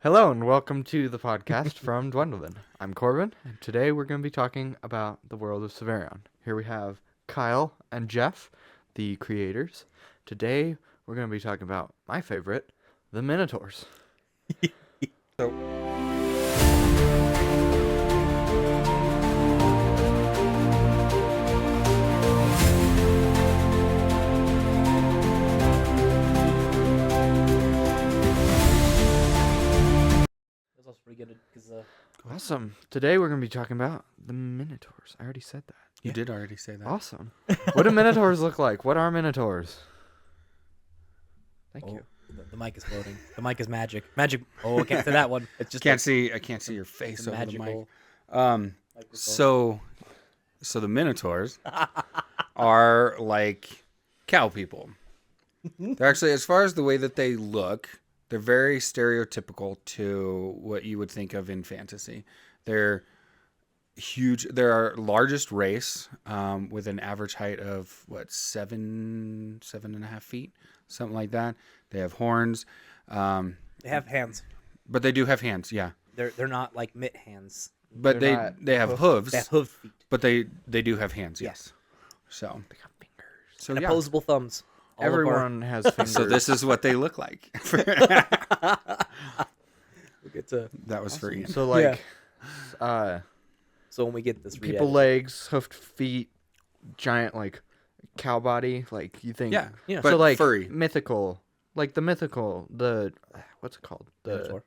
Hello and welcome to the podcast from Duendelvin. I'm Corbin, and today we're going to be talking about the world of Savarion. Here we have Kyle and Jeff, the creators. Today we're going to be talking about my favorite, the Minotaurs. So, That's also pretty good because Awesome. Today we're going to be talking about the Minotaurs. I already said that. you did already say that. Awesome. What do Minotaurs look like? What are Minotaurs? Thank you. the mic is floating. The mic is magic. Magic. Oh, I can't say that one. It's just I can't see your face the over the mic. magical. Um, so the Minotaurs are like cow people. They're actually, as far as the way that they look, they're very stereotypical to what you would think of in fantasy. They're huge. They're our largest race, with an average height of seven and a half feet, something like that. They have horns, They have hands. but they do have hands. Yeah, They're not like mitt hands. but They're they not have hooves. They have hooved feet. But they do have hands. Yes. So They got fingers. so And yeah. opposable thumbs. All of our- Everyone has fingers. So this is what they look like. We'll get to. That was for Ian. So like, So when we get this, people legs, hoofed feet, giant like cow body. Like you think, Yeah. Yeah. But so like furry. mythical, like the mythical, the what's it called? The Minotaur.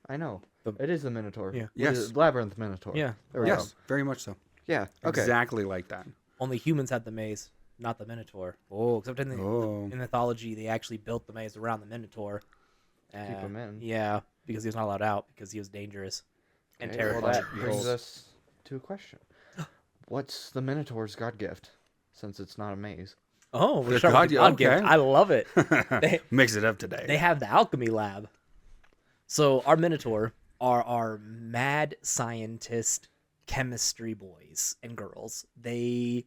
I know The- it is the Minotaur. Yeah. What is Yes. it? Labyrinth Minotaur. Yeah. There we go. Yes, very much so. Yeah. Okay. Exactly like that. Only humans had the maze, not the Minotaur. Oh, except in Oh. in mythology, they actually built the maze around the Minotaur. Keep him in. Yeah, because he was not allowed out because he was dangerous and Okay, terrifying. well, that brings Behold. us to a question. What's the Minotaur's god gift? Since it's not a maze. Oh, The we're starting with the god- god gift. okay. I love it. They- Mix it up today. They have the alchemy lab. So our Minotaur are our mad scientist chemistry boys and girls. They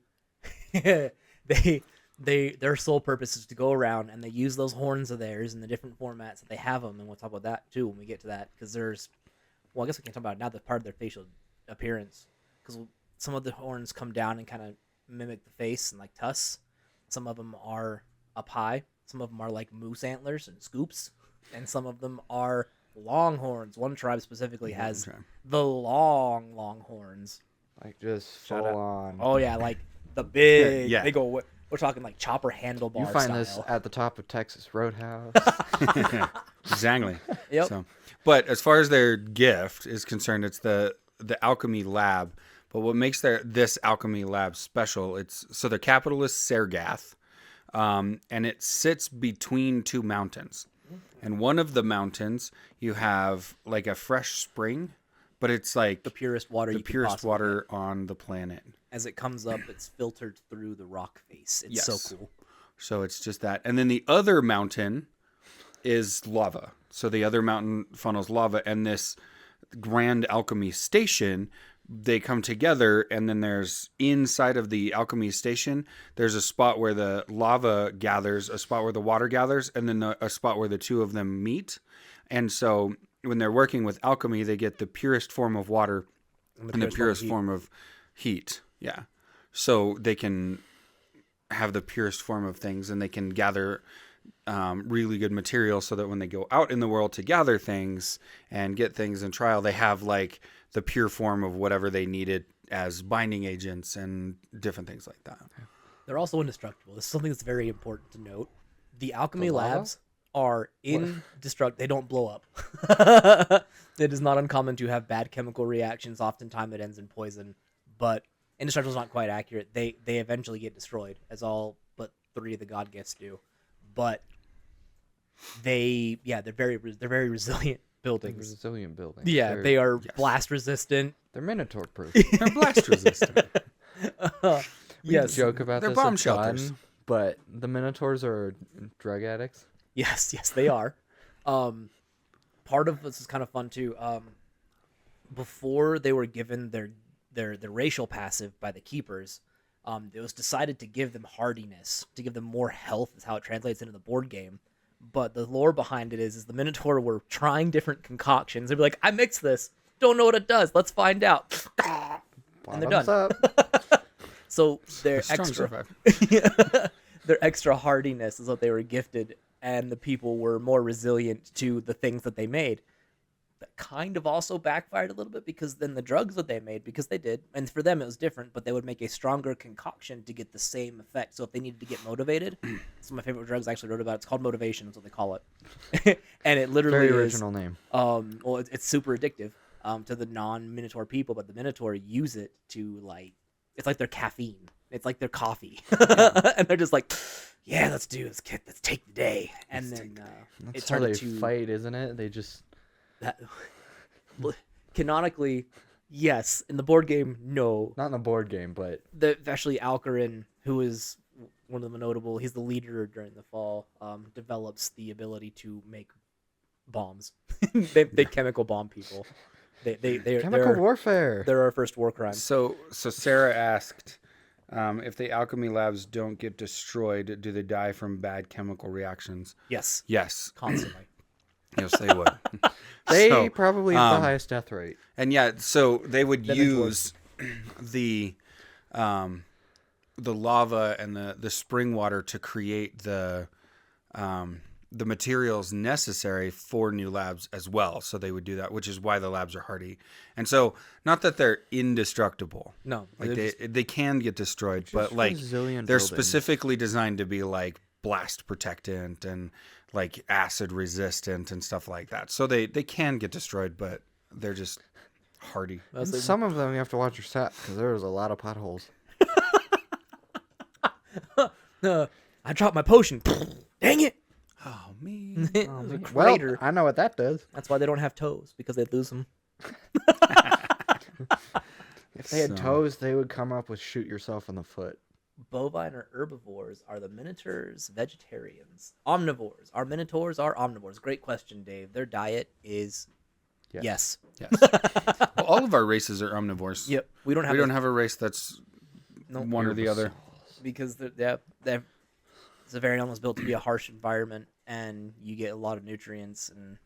their sole purpose is to go around and they use those horns of theirs in the different formats that they have them, and we'll talk about that too when we get to that, because there's, well, I guess we can't talk about it now, the part of their facial appearance, because some of the horns come down and kind of mimic the face and like tusks. Some of them are up high. Some of them are like moose antlers and scoops, and some of them are longhorns. One tribe specifically has Okay. the long horns. Like just Shut full up. on. Oh yeah, like the big. Yeah. They go. We're talking like chopper handlebar You find style. this at the top of Texas Roadhouse. Exactly. Yep. So, but as far as their gift is concerned, it's the alchemy lab. But what makes this alchemy lab special? So their capital is Sergath, and it sits between two mountains. And one of the mountains you have like a fresh spring, but it's like The purest water. the you could purest possibly water on the planet. get. As it comes up, it's filtered through the rock face. It's Yes. so cool. So it's just that. And then the other mountain is lava. So the other mountain funnels lava. And this grand alchemy station, they come together. And then there's inside of the alchemy station, there's a spot where the lava gathers, a spot where the water gathers, and then a spot where the two of them meet. And so when they're working with alchemy, they get the purest form of water and the purest heat. form of heat. Yeah. So they can have the purest form of things, and they can gather really good material so that when they go out in the world to gather things and get things in trial, they have like the pure form of whatever they needed as binding agents and different things like that. They're also indestructible. This is something that's very important to note. The alchemy The lava? labs are indestructible. They don't blow up. It is not uncommon to have bad chemical reactions. Oftentimes it ends in poison, but indestructible is not quite accurate. They eventually get destroyed, as all but 3 of the god gifts do. But they're very resilient buildings. Resilient building. Yeah, they are Yes. blast resistant. They're Minotaur proof. They're blast resistant. Yes, Joke about They're this a bomb ton, shelters. but the Minotaurs are drug addicts. yes, they are. Part of this is kind of fun too. Before they were given their racial passive by the keepers, it was decided to give them hardiness, to give them more health, is how it translates into the board game. But the lore behind it is the Minotaur were trying different concoctions. They'd be like, I mixed this. Don't know what it does. Let's find out. And they're Bottoms done. up. So their Strong extra survive. their extra hardiness is what they were gifted, and the people were more resilient to the things that they made. That kind of also backfired a little bit because then the drugs that they made, because they did, and for them it was different, but they would make a stronger concoction to get the same effect. So if they needed to get motivated, some of my favorite drugs I actually wrote about. It's called motivation, is what they call it, and it literally Very is, original name. well, it's super addictive to the non-Minotaur people, but the Minotaur use it to it's like their caffeine. It's like their coffee, and they're just like, yeah, let's do this, kid. Let's take the day, and then it That's how turned they into fight, isn't it? They just that. Canonically, yes. In the board game, no. not in the board game, but Actually, Alcarin, who is one of the notable, he's the leader during the fall, develops the ability to make bombs. they chemical bomb people. They're chemical warfare. They're our first war crime. So Sarah asked, if the alchemy labs don't get destroyed, do they die from bad chemical reactions? Yes, Yes. constantly. Yes, they would. They So, probably have the highest death rate. And yeah, so they would Then use the lava and the spring water to create the materials necessary for new labs as well. So they would do that, which is why the labs are hardy. And so, not that they're indestructible. No, Like they're they can get destroyed, but like resilient they're buildings. specifically designed to be like blast protectant and like acid resistant and stuff like that. So they can get destroyed, but they're just hardy. And some of them you have to watch your set because there's a lot of potholes. I dropped my potion. Dang it! Oh man. It was a Well, crater. I know what that does. That's why they don't have toes, because they lose them. If they had So- toes, they would come up with shoot yourself in the foot. Bovine or herbivores are the Minotaurs vegetarians? Omnivores. Are Minotaurs are omnivores? Great question, Dave. Their diet is yes. Yes. Well, all of our races are omnivores. Yep. We don't have We don't have a race that's Nope. one or the other. because Savarion was built to be a harsh environment, and you get a lot of nutrients and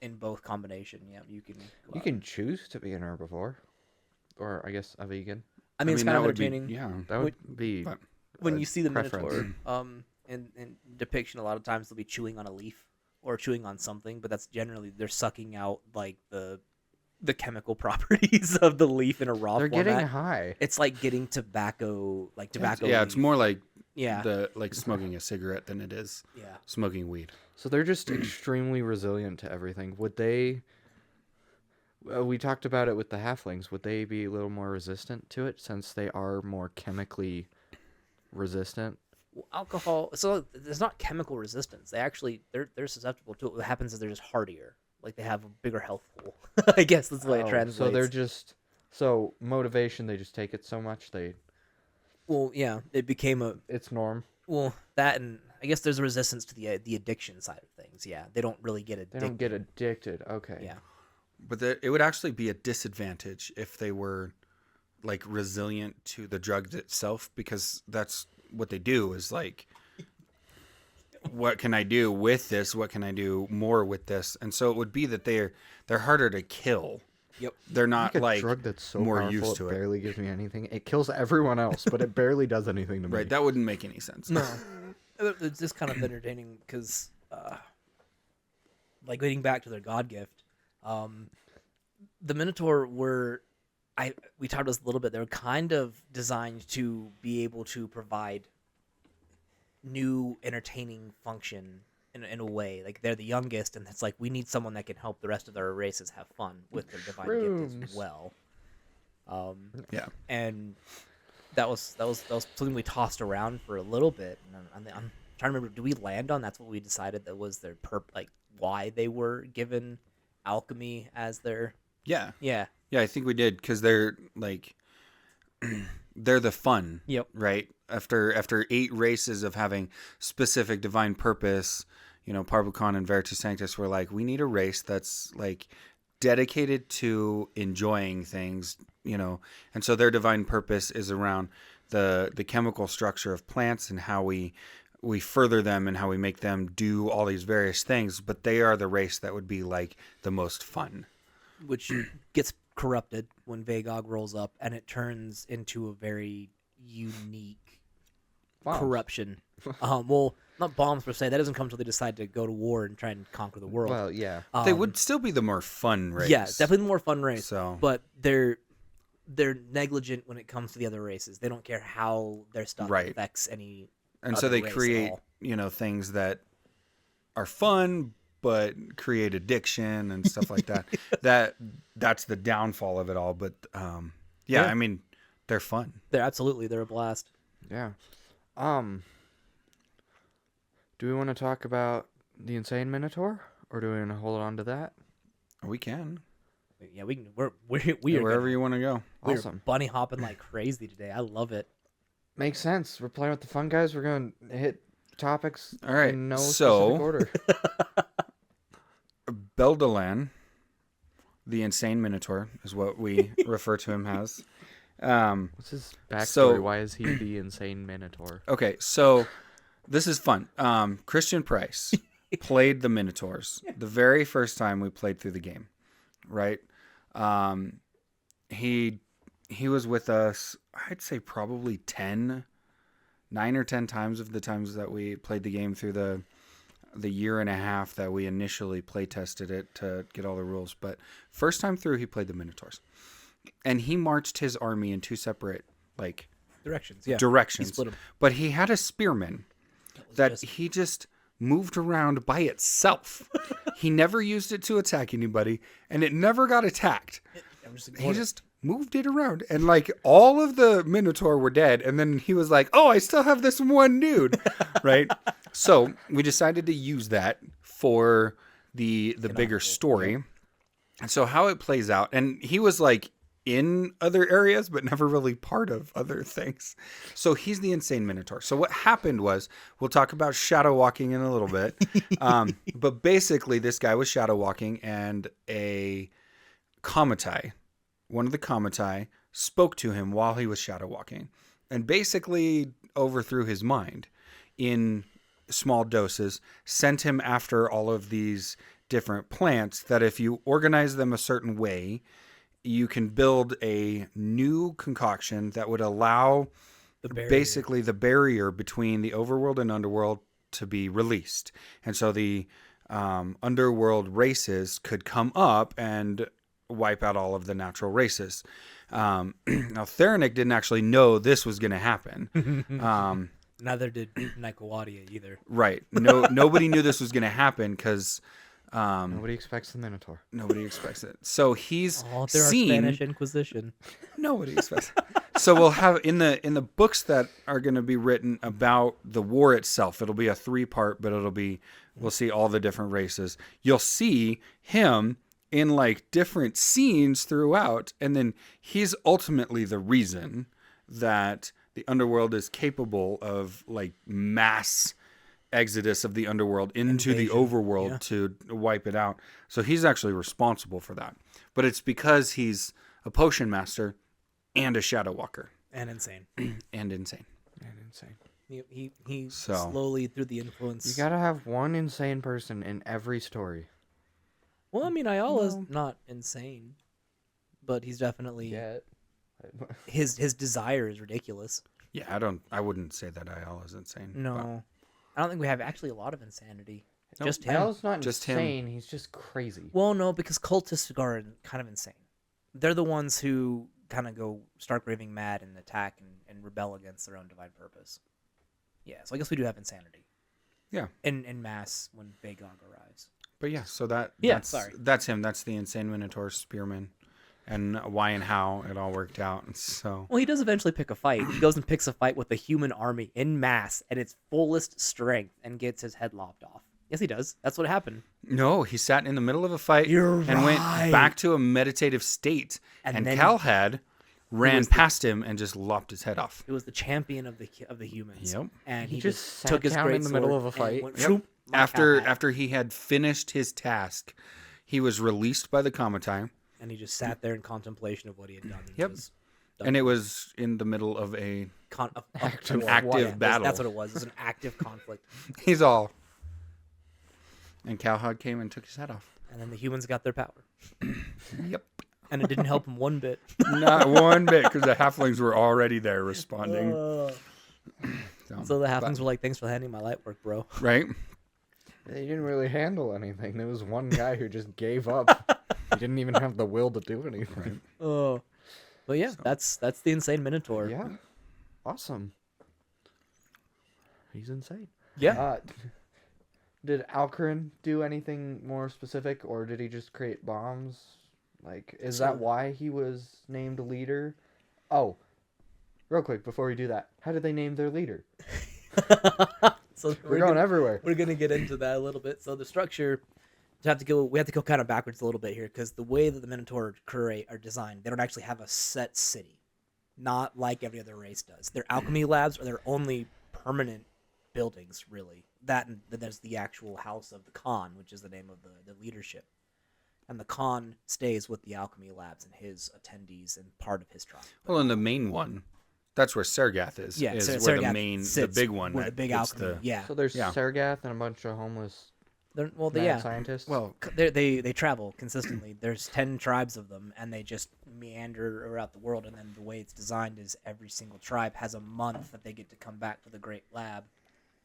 in both combination. Yeah, you can. You can choose to be an herbivore, or I guess a vegan. I mean, it's kind that of would be- entertaining. yeah. That would be but- When a you see the preference. Minotaur, in depiction, a lot of times they'll be chewing on a leaf or chewing on something, but that's generally they're sucking out like the chemical properties of the leaf in a raw They're format. getting high. It's like getting tobacco, like tobacco. Yeah, it's leaf. more like Yeah, like smoking a cigarette than it is yeah. smoking weed. So they're just extremely resilient to everything. Would they? We talked about it with the halflings. Would they be a little more resistant to it since they are more chemically resistant? Well, alcohol. So there's not chemical resistance. They're susceptible to it. What happens is they're just hardier. Like they have a bigger health pool. I guess that's the way it translates. So they're just motivation. They just take it so much well, yeah. It became it's norm. that, and I guess there's a resistance to the addiction side of things. Yeah, they don't really get They addicted. don't get addicted. Okay. Yeah. But it would actually be a disadvantage if they were like resilient to the drug itself, because that's what they do is like, what can I do with this? What can I do more with this? And so it would be that they're harder to kill. Yep. They're not Like a like drug that's so more powerful used to it it. barely gives me anything. It kills everyone else, but it barely does anything to me. Right, that wouldn't make any sense. No, it's just kind of entertaining because, like, getting back to their god gift, the Minotaur we talked about this a little bit. They're kind of designed to be able to provide new entertaining function in a way. Like they're the youngest, and it's like we need someone that can help the rest of their races have fun with their divine gift Shrooms. as well. Yeah. And that was something we tossed around for a little bit. And I'm trying to remember. Do we land on that's what we decided that was their like why they were given alchemy as their Yeah. yeah Yeah, I think we did, because they're like they're the fun. Yep. Right? After 8 races of having specific divine purpose, Parbucon and Veritas Sanctus were like, we need a race that's like dedicated to enjoying things, and so their divine purpose is around the chemical structure of plants and how we we further them and how we make them do all these various things, but they are the race that would be like the most fun. Which gets corrupted when Vagog rolls up, and it turns into a very unique corruption. Well, not bombs per se. That doesn't come until they decide to go to war and try and conquer the world. Well, yeah. They would still be the more fun race. Yeah, definitely the more fun race. So, but they're negligent when it comes to the other races. They don't care how their stuff affects any. And so they create, things that are fun but create addiction and stuff like that. That's the downfall of it all. But yeah, I mean, they're fun. They're a blast. Yeah. Do we want to talk about the insane Minotaur, or do we want to hold on to that? We can. Yeah, we can. We're wherever you want to go. Awesome. We're bunny hopping like crazy today. I love it. Makes sense. We're playing with the fun guys. We're going to hit topics all right, in no specific order. Beldalan, the insane Minotaur, is what we refer to him as. What's his backstory? Why is he the insane Minotaur? Okay, so this is fun. Christian Price played the Minotaurs the very first time we played through the game, right? He was with us, I'd say probably 9 or 10 times of the times that we played the game through the year and a half that we initially play tested it to get all the rules. But first time through, he played the Minotaurs, and he marched his army in 2 separate directions. Yeah, directions. He split 'em. But he had a spearman that he just moved around by itself. He never used it to attack anybody, and it never got attacked. He just moved it around, and all of the Minotaur were dead, and then he was like, oh, I still have this one dude. Right? So we decided to use that for the bigger story. And so how it plays out, and he was in other areas, but never really part of other things. So he's the insane Minotaur. So what happened was, we'll talk about shadow walking in a little bit. But basically this guy was shadow walking, and a Comitai, one of the Comitai, spoke to him while he was shadow walking, and basically overthrew his mind in small doses, sent him after all of these different plants that if you organize them a certain way, you can build a new concoction that would allow basically the barrier between the overworld and underworld to be released. And so the underworld races could come up and wipe out all of the natural races. Now, Theranik didn't actually know this was going to happen. Neither did Nyquadia either. Right. Nobody knew this was going to happen because... nobody expects the Minotaur. Nobody expects it. So he's there seen... Our Spanish Inquisition. Nobody expects it. So we'll have in the books that are going to be written about the war itself. It'll be a 3-part, but we'll see all the different races. You'll see him in different scenes throughout, and then he's ultimately the reason that the underworld is capable of mass exodus of the underworld into the overworld to wipe it out. So he's actually responsible for that. But it's because he's a potion master and a shadow walker. And insane. And insane. He slowly, through the influence... You gotta have one insane person in every story. Well, I mean, Ayala's not insane, but he's definitely... Yeah. His desire is ridiculous. Yeah, I wouldn't say that Ayala's insane. No. But... I don't think we have actually a lot of insanity. Nope. Just him. Ayala's not just insane, he's just crazy. Well, no, because cultists are kind of insane. They're the ones who kind of go stark raving mad and attack and rebel against their own divine purpose. Yeah, so I guess we do have insanity. Yeah. In mass when Vagog arrives. But yeah, so that's him. That's the insane Minotaur spearman, and why and how it all worked out. And so, well, he does eventually pick a fight. He goes and picks a fight with the human army in mass at its fullest strength and gets his head lopped off. Yes, he does. That's what happened. No, he sat in the middle of a fight and went back to a meditative state. And Calhad ran past him and just lopped his head off. It was the champion of the humans. Yep. And he just took his down great in the middle of a fight. After he had finished his task, he was released by the Comitai. And he just sat there in contemplation of what he had done. Yep. And it was in the middle of a Active active battle. That's what it was. It was an active conflict. He's all. And Cowhog came and took his head off. And then the humans got their power. Yep. And it didn't help them one bit. Not one bit, because the halflings were already there responding. So the halflings were like, thanks for handing my light work, bro. Right? They didn't really handle anything. There was one guy who just gave up. He didn't even have the will to do anything. Oh. But yeah, that's the insane Minotaur. Yeah. Awesome. He's insane. Yeah. Did Alchemy do anything more specific, or did he just create bombs? Like, is that why he was named leader? Oh, real quick, before we do that, how did they name their leader? So We're going everywhere. We're gonna get into that a little bit. So the structure, we have to go kind of backwards a little bit here, because the way that the Minotaur are designed, they don't actually have a set city, not like every other race does. Their alchemy labs are their only permanent buildings, really. That and then there's the actual house of the Khan, which is the name of the leadership. And the Khan stays with the alchemy labs and his attendees and part of his tribe. Well, in the main one, that's where Sergath is. Yeah, is Sergath where the main, the sits big one. where the that big gets alchemy. Yeah. So there's Yeah. Sergath and a bunch of homeless mad scientists. Well, They travel consistently. There's 10 tribes of them, and they just meander around the world. And then the way it's designed is every single tribe has a month that they get to come back to the Great Lab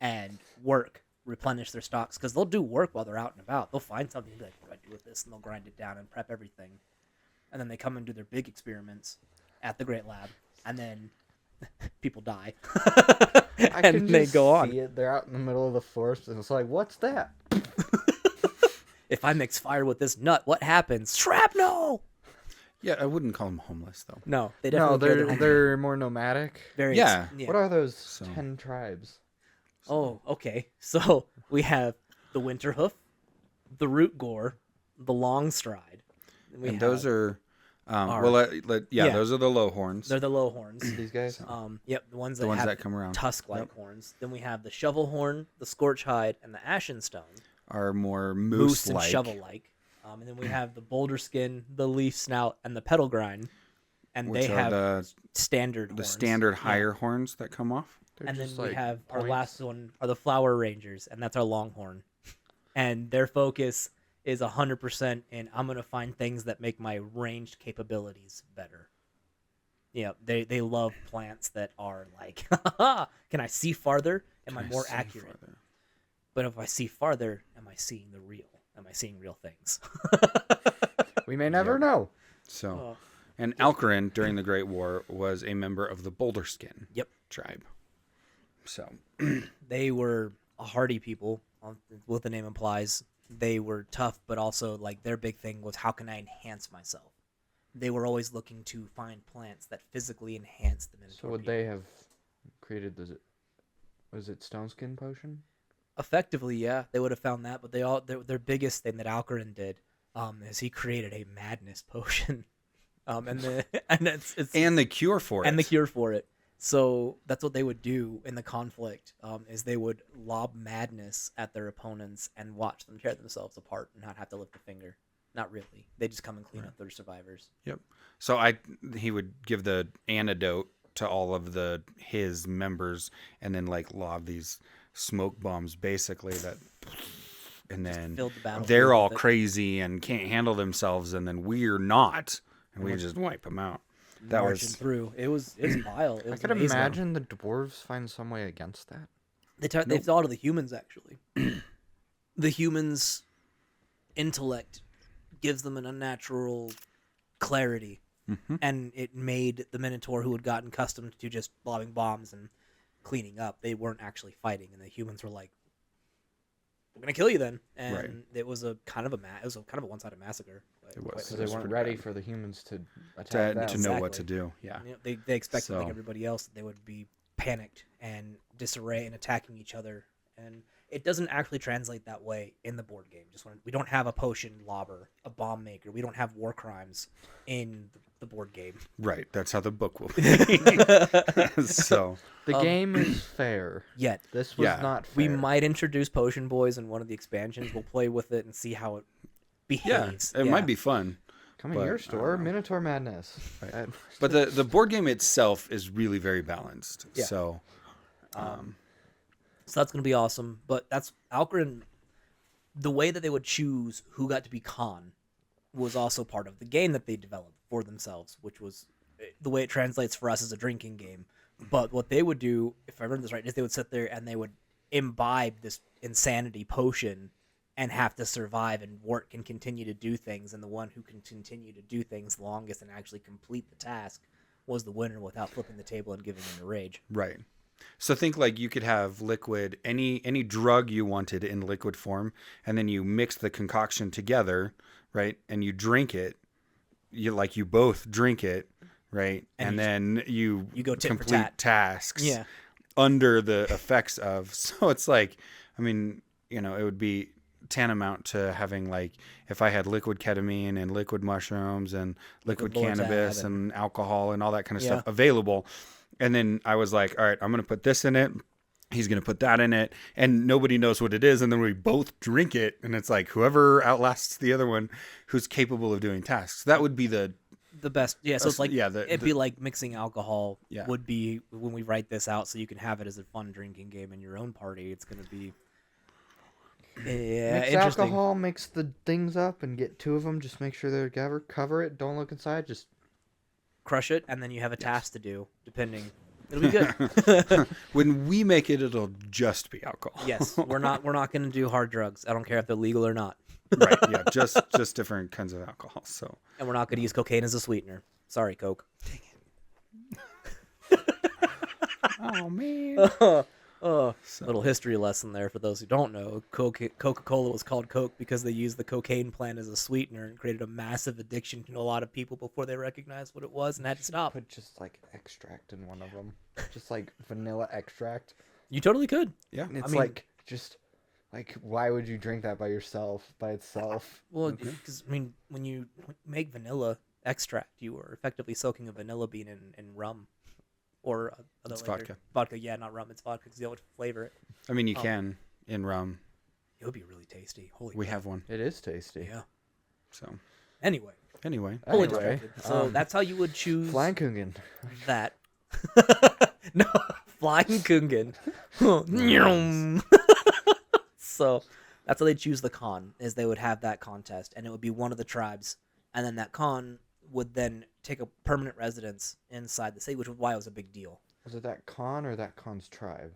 and work, replenish their stocks, because they'll do work while they're out and about. They'll find something and be like, what do I do with this? And they'll grind it down and prep everything. And then they come and do their big experiments at the Great Lab, and then people die. I and can they just go on. see it. They're out in the middle of the forest, and it's like, what's that? If I mix fire with this nut, what happens? Shrapnel! yeah, I wouldn't call them homeless, though. No, they No, definitely they're more nomadic. very Yeah. What are those So- 10 tribes? Oh, okay. So we have the Winterhoof, the Root Gore, the Long Stride. And those are, are- yeah, yeah. those are the low horns. They're the low horns. These guys? Yep, the ones that The ones have that come around. tusk-like horns. Then we have the Shovel Horn, the Scorch Hide, and the Ashen Stone. Are more Moose and moose-like. shovel-like. And then we have the Boulder Skin, the Leaf Snout, and the Petal Grind. And Which they are have the standard horns. standard Yeah. higher horns that come off. They're And then just we like have our points. last one are the Flower Rangers, and that's our Longhorn. And their focus is 100% in I'm going to find things that make my ranged capabilities better. Yeah, they love plants that are like, can I see farther? Am I more see accurate? farther? But if I see farther, am I seeing the real? Am I seeing real things? We may never know. So, Oh. and Alchemy during the Great War was a member of the Boulder Skin Yep. tribe. So, They were a hardy people, what the name implies. They were tough, but also like their big thing was how can I enhance myself? They were always looking to find plants that physically enhance the Minotaur. So would people. they have created was it stone skin potion? Effectively, yeah, they would have found that. But their biggest thing that Alcarin did is he created a madness potion, and and the cure for it. and the cure for it. So that's what they would do in the conflict, is they would lob madness at their opponents and watch them tear themselves apart and not have to lift a finger. Not really. They just come and clean up their survivors. Yep. So he would give the antidote to all of his members, and then like lob these smoke bombs, basically and then filled the battlefield they're all with it. crazy and can't handle themselves, and then we're not, and we just wipe them out. That Marching was through. It was vile. It I was could amazing. imagine the dwarves find some way against that. They thought of the humans, actually. The humans' intellect gives them an unnatural clarity. And it made the Minotaur, who had gotten accustomed to just lobbing bombs and cleaning up, they weren't actually fighting. And the humans were like, we're going to kill you then. And Right. it was a kind of a one-sided massacre. It was. Because It they was weren't pretty ready bad. for the humans to attack them. to know what to Exactly. do. Yeah. You know, they expected, like So- everybody else, that they would be panicked and disarray and attacking each other. And it doesn't actually translate that way in the board game. We don't have a potion lobber, a bomb maker. We don't have war crimes in the board game. Right. That's how the book will be. So The game is fair. Yet This was Yeah. not fair. we might introduce potion boys in one of the expansions. We'll play with it and see how it yeah, behaves. it might be fun. Coming to your store, Minotaur Madness. Right. But the board game itself is really very balanced. Yeah. So that's going to be awesome. But that's Alcrin. The way that they would choose who got to be Khan was also part of the game that they developed for themselves, which was the way it translates for us as a drinking game. But what they would do, if I remember this right, is they would sit there and they would imbibe this insanity potion and have to survive, and Wart can continue to do things, and the one who can continue to do things longest and actually complete the task was the winner without flipping the table and giving him the rage. right. So think like you could have liquid, any drug you wanted in liquid form, and then you mix the concoction together, right? And you drink it. You both drink it, right? And then you go tit for complete tat. tasks Yeah. under the effects of. So it's like, I mean, it would be tantamount to having, like, if I had liquid ketamine and liquid mushrooms and liquid cannabis and alcohol and all that kind of stuff available. And then I was like, all right, I'm going to put this in it. He's going to put that in it. And nobody knows what it is. And then we both drink it. And it's like whoever outlasts the other one who's capable of doing tasks. That would be the best. Yeah, so it's like, it'd be the like mixing alcohol would be when we write this out so you can have it as a fun drinking game in your own party. It's going to be... Yeah, mix interesting. alcohol, mix the things up, and get 2 of them. Just make sure they're together. Cover it. Don't look inside. Just crush it, and then you have a task to do, depending. It'll be good. When we make it, it'll just be alcohol. Yes, we're not going to do hard drugs. I don't care if they're legal or not. Right, yeah, just different kinds of alcohol. So, and we're not going to use cocaine as a sweetener. Sorry, Coke. oh man. Little history lesson there for those who don't know. Coca-Cola was called Coke because they used the cocaine plant as a sweetener and created a massive addiction to a lot of people before they recognized what it was and had to stop. put just like extract in one of them, just like vanilla extract. You totally could. Yeah, And it's I mean- like just like why would you drink that by itself? Well, because when you make vanilla extract, you are effectively soaking a vanilla bean in rum. Or other It's later. vodka. Vodka, yeah, not rum. It's vodka because you don't flavor it. I mean, you can in rum. It would be really tasty. Holy We crap. have one. It is tasty. Yeah. So Anyway, anyway, fully Anyway, distracted. So that's how you would choose Flankungen. that. No, flying Kungan. So that's how they choose the Khan, is they would have that contest, and it would be one of the tribes, and then that Khan would then take a permanent residence inside the city, which was why it was a big deal. Was it that Khan or that Khan's tribe?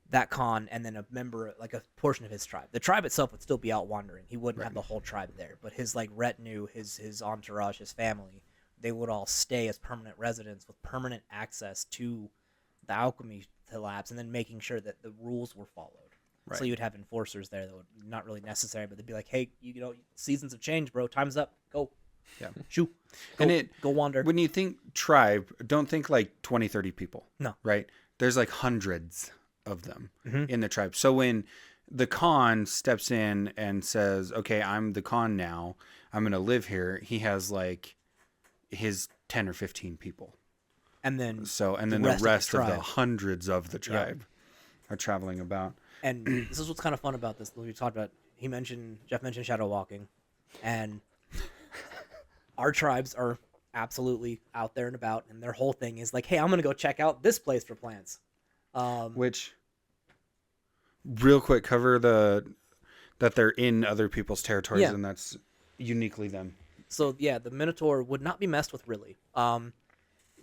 That Khan, and then a member, like a portion of his tribe. The tribe itself would still be out wandering. He wouldn't have the whole tribe there, but his like retinue, his entourage, his family, they would all stay as permanent residents with permanent access to the alchemy labs, and then making sure that the rules were followed. Right. So you'd have enforcers there that would not really necessary, but they'd be like, "Hey, seasons have changed, bro. Time's up. Go." Yeah. Shoo. Go, And go wander. when you think tribe, don't think like 20, 30 people. No. Right? There's like hundreds of them Mhm. in the tribe. So when the Khan steps in and says, okay, I'm the Khan now, I'm going to live here, he has like his 10 or 15 people. And then And then the rest of the tribe. hundreds of the tribe are traveling about. And this is what's kind of fun about this. We talked about, Jeff mentioned Shadowwalking, and our tribes are absolutely out there and about, and their whole thing is like, hey, I'm going to go check out this place for plants. Which, real quick, cover that they're in other people's territories, and that's uniquely them. So, yeah, the Minotaur would not be messed with, really,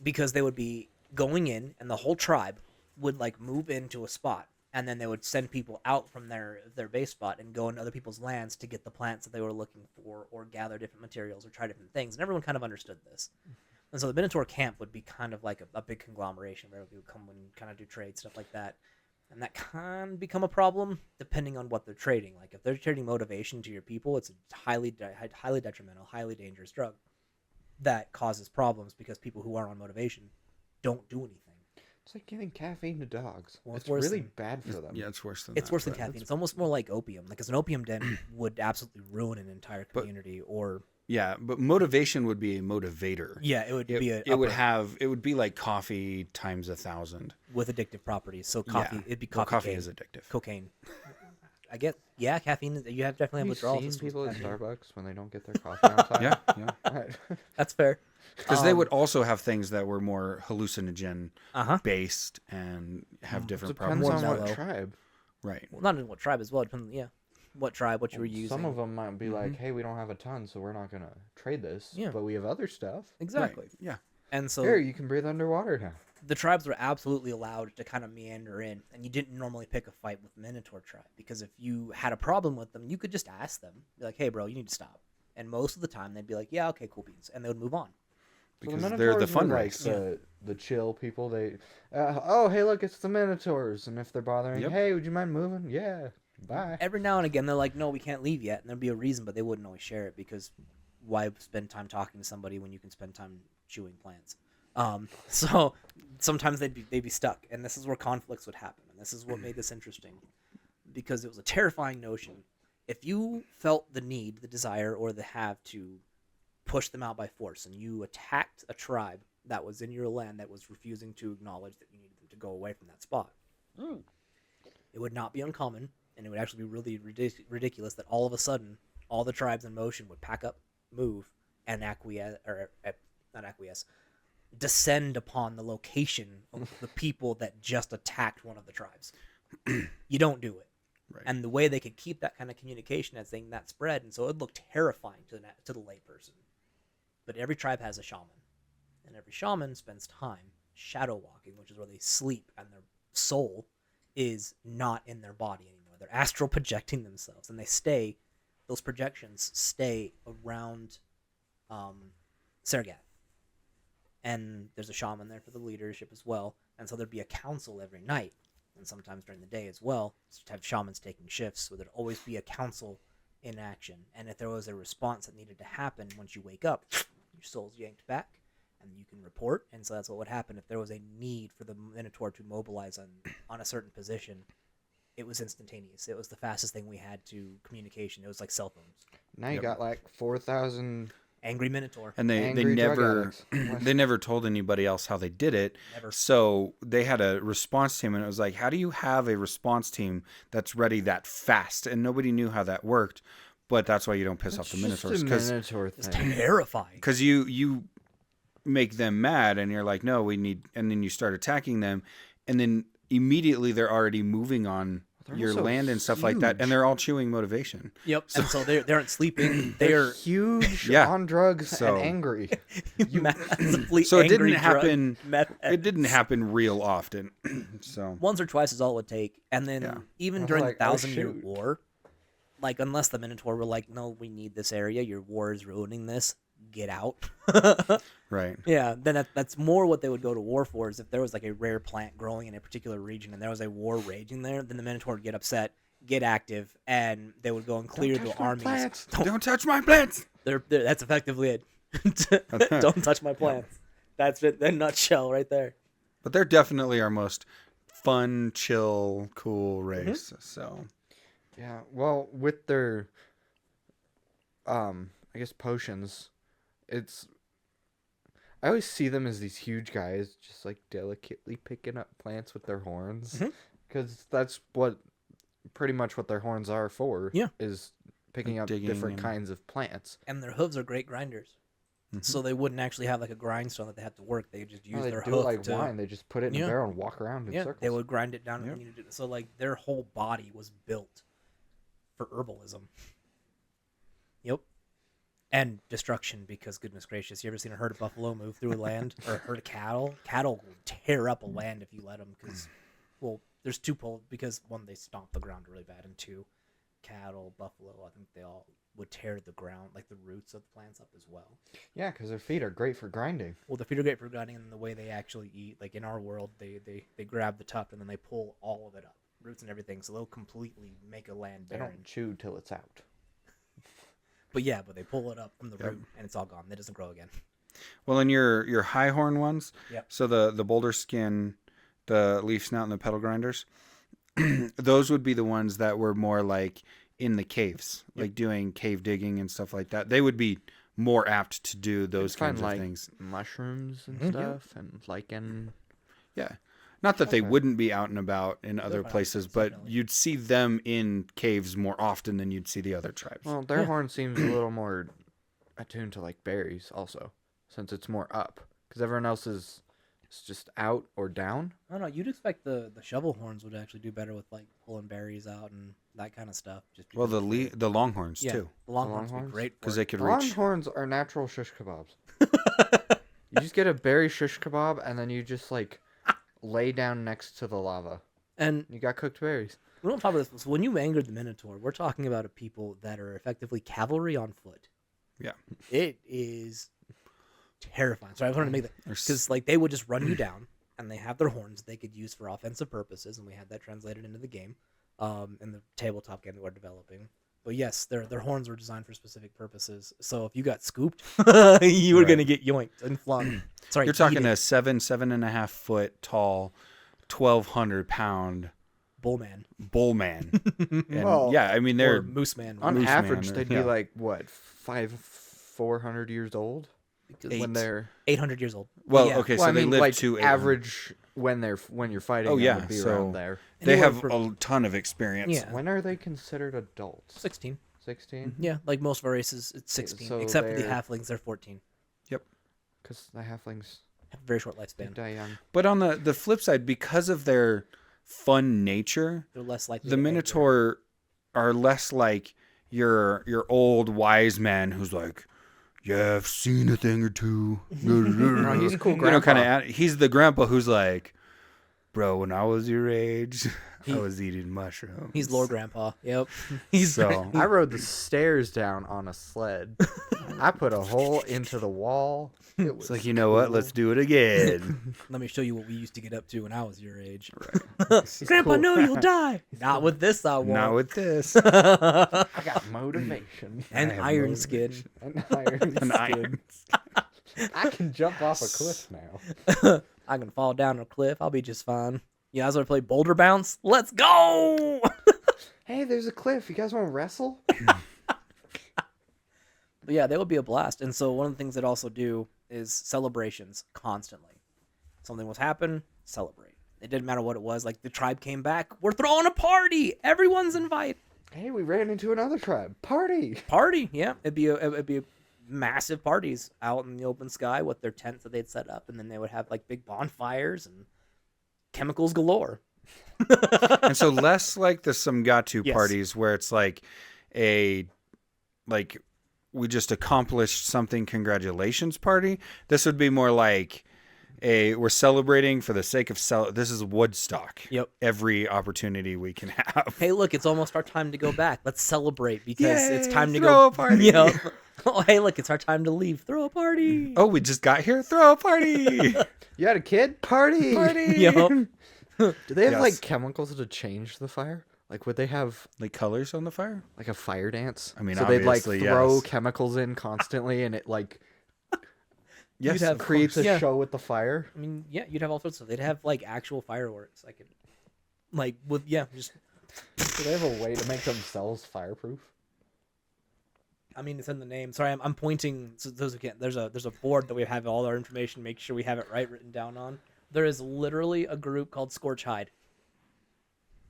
because they would be going in, and the whole tribe would, like, move into a spot, and then they would send people out from their base spot and go into other people's lands to get the plants that they were looking for or gather different materials or try different things. And everyone kind of understood this. And so the Minotaur camp would be kind of like a big conglomeration where we would come and kind of do trade, stuff like that. And that can become a problem depending on what they're trading. Like if they're trading motivation to your people, it's a highly detrimental, highly dangerous drug that causes problems because people who are on motivation don't do anything. It's like giving caffeine to dogs. Well, it's worse really than- bad for them. Yeah, it's worse than It's that, worse than but- caffeine. It's almost more like opium. Like, 'cause an opium den would absolutely ruin an entire community. Or Yeah, but motivation would be a motivator. yeah, it would be a It would be like coffee times 1,000. with addictive properties. So coffee, Yeah. it'd be Well, coffee cane. is addictive. Cocaine. Caffeine. You have definitely have Have you withdrawal seen systems people with at caffeine. Starbucks when they don't get their coffee on time? Yeah, yeah. That's fair. Because they would also have things that were more hallucinogen Uh-huh. based and have different Depends problems. on More what mellow. tribe. Right. Well, not in what tribe as well. Depends, yeah. What tribe, what you were using. Some of them might be like, hey, we don't have a ton, so we're not going to trade this. Yeah. But we have other stuff. Exactly. Right. Yeah. And so Here, you can breathe underwater now. the tribes were absolutely allowed to kind of meander in, and you didn't normally pick a fight with Minotaur tribe, because if you had a problem with them, you could just ask them, be like, hey, bro, you need to stop. And most of the time, they'd be like, yeah, okay, cool beans, and they would move on. Because So they're the Minotaurs fun were race. like the chill people. They, oh, hey, look, it's the Minotaurs. And if they're bothering, Yep. hey, would you mind moving? Yeah, bye. Every now and again, they're like, no, we can't leave yet, and there'd be a reason, but they wouldn't always share it, because why spend time talking to somebody when you can spend time chewing plants? So sometimes they'd be stuck, and this is where conflicts would happen, and this is what made this interesting, because it was a terrifying notion. If you felt the need, the desire, or the have to push them out by force, and you attacked a tribe that was in your land that was refusing to acknowledge that you needed them to go away from that spot, it would not be uncommon, and it would actually be really ridiculous that all of a sudden all the tribes in motion would pack up, move, and not acquiesce, descend upon the location of the people that just attacked one of the tribes. You don't do it. Right. And the way they could keep that kind of communication as thing that spread, and so it looked terrifying to the layperson. But every tribe has a shaman, and every shaman spends time shadow walking, which is where they sleep, and their soul is not in their body anymore. They're astral projecting themselves, and those projections stay around Sergat. And there's a shaman there for the leadership as well, and so there'd be a council every night, and sometimes during the day as well, to have shamans taking shifts, so there'd always be a council in action. And if there was a response that needed to happen once you wake up, your soul's yanked back, and you can report. And so that's what would happen if there was a need for the Minotaur to mobilize on a certain position. It was instantaneous. It was the fastest thing we had to communication. It was like cell phones. Now you got like 4,000 Angry Minotaur. And they angry drug never addicts. they never told anybody else how they did it. Never. So they had a response team, and it was like, how do you have a response team that's ready that fast? And nobody knew how that worked. But that's why you don't piss off the Minotaurs, It's a Minotaur It's thing. terrifying. because you make them mad, and you're like, no, we need, and then you start attacking them, and then immediately they're already moving on They're your also land and stuff like that, huge. and they're all chewing motivation. Yep. And so they aren't sleeping. They're They're huge, Yeah. on drugs, So- and angry. massively So it angry didn't happen. meth It didn't happen real often. So once or twice is all it would take. And then Yeah. even I was during like, the oh, 1,000-Year shoot. War, like unless the Minotaur were like, no, we need this area. Your war is ruining this. Get out. right. Yeah, then that's more what they would go to war for, is if there was like a rare plant growing in a particular region and there was a war raging there, then the Minotaur would get upset, get active, and they would go and clear the touch my armies. plants. Don't touch my plants. That's effectively it. Don't touch my plants. That's it in a nutshell right there. But they're definitely our most fun, chill, cool race. So Yeah, well, with their, I guess potions, I always see them as these huge guys, just like delicately picking up plants with their horns, Mhm. because that's pretty much what their horns are for. Yeah. Is picking Like up digging different and- kinds of plants. And their hooves are great grinders. Mhm. So they wouldn't actually have like a grindstone that they have to work. They just use No, they their do hoof it like to, wine. They just put it in Yeah. a barrel and walk around in yeah, circles. they would grind it down. Yep. And you do, so like their whole body was built for herbalism. Yep. And destruction, because goodness gracious, you ever seen a herd of buffalo move through a land, or a herd of cattle? Cattle will tear up a land if you let them, because, well, there's twofold, because one, they stomp the ground really bad, and two, cattle, buffalo, I think they all would tear the ground, like the roots of the plants up as well. Yeah, because their feet are great for grinding. Well, the feet are great for grinding, and the way they actually eat, like in our world, they grab the tuft and then they pull all of it up, roots and everything, so they'll completely make a land They barren. don't chew till it's out. But yeah, but they pull it up from the Yep. root and it's all gone. It doesn't grow again. well, in your high horn ones, Yep. so the boulder skin, the leaf snout, and the pedal grinders, those would be the ones that were more like in the caves, Yep. like doing cave digging and stuff like that. They would be more apt to do those Find kinds of like things. mushrooms and Mhm. stuff, and lichen. Yeah. Not that they Okay. wouldn't be out and about in other find places, those, but definitely. you'd see them in caves more often than you'd see the other tribes. Well, their Yeah. horn seems a little more attuned to like berries also, since it's more up. Because everyone else is just out or down. I don't know. You'd expect the shovel horns would actually do better with like pulling berries out and that kind of stuff. Just Well, because the longhorns yeah, too, the longhorns would be Longhorns? great because for they it. could reach. Longhorns are natural shish kebabs. You just get a berry shish kebab and then you just like lay down next to the lava. And You got cooked berries. we don't talk about this. So when you angered the Minotaur, we're talking about a people that are effectively cavalry on foot. Yeah. It is terrifying. So I wanted to make that There's- because like they would just run you down, and they have their horns they could use for offensive purposes, and we had that translated into the game, in the tabletop game that we're developing. But yes, their horns were designed for specific purposes. So if you got scooped, you were Right. gonna get yoinked and flung. Sorry, You're talking eaten. a 7.5 foot tall, 1,200 pound bull man bull man. And Well, yeah, I mean or they're moose man. On Moose average, man, they'd yeah. be like, what, 400 years old? When Eight. they're 800 years old. well, Yeah. okay, well, so I they mean, live like to average when you're fighting. Oh, them yeah, would be so- around there. They Anywhere have from a ton of experience. Yeah. When are they considered adults? 16. 16? Yeah, like most of our races, it's 16. So except for the they're- halflings, they're 14. Because the halflings Have a very short they lifespan. die young. But on the flip side, because of their fun nature, They're less likely. the to anger. Minotaur are less like your old wise man who's like, yeah, I've seen a thing or two. No, he's cool You know, grandpa. kind of. He's the grandpa who's like, bro, when I was your age, He- I was eating mushrooms. He's Lord Grandpa. Yep. He's So- I rode the stairs down on a sled. I put a hole into the wall. It was It's like, you know what? Let's do it again. Let me show you what we used to get up to when I was your age. He's Grandpa, cool. no, you'll die. Not with this, I won't. Not with this. I got motivation and I have iron no skin. and iron. An skin. iron. I can jump off a cliff now. I can fall down a cliff. I'll be just fine. You guys want to play Boulder Bounce? Let's go! Hey, there's a cliff. You guys want to wrestle? But yeah, they would be a blast. And so one of the things they'd also do is celebrations constantly. Something was happen, celebrate. It didn't matter what it was. Like the tribe came back, we're throwing a party. Everyone's invited. Hey, we ran into another tribe. Party. Party, yeah. It'd be massive parties out in the open sky with their tents that they'd set up, and then they would have like big bonfires and chemicals galore. And so less like the Samgatu Yes. parties where it's like we just accomplished something, congratulations party. This would be more like we're celebrating for the sake of this is Woodstock. Yep. Every opportunity we can have. Hey, look, it's almost our time to go back. Let's celebrate because it's Yay, time to throw go. a party. Yeah. Oh, hey, look, it's our time to leave. Throw a party. Oh, we just got here. Throw a party. You had a kid? Party. Party. Yup. Do they have Yes. like chemicals to change the fire? Like, would they have Like colors on the fire? like a fire dance? I mean, so they'd like obviously, throw yes. chemicals in constantly, and it like Yes, have of creates course. a Yeah. show with the fire. I mean, yeah, you'd have all sorts of. They'd have like actual fireworks. I could, like, with just. Do they have a way to make themselves fireproof? I mean, it's in the name. Sorry, I'm pointing. So those who can't. There's a board that we have all our information. Make sure we have it right written down on. There is literally a group called Scorch Hide.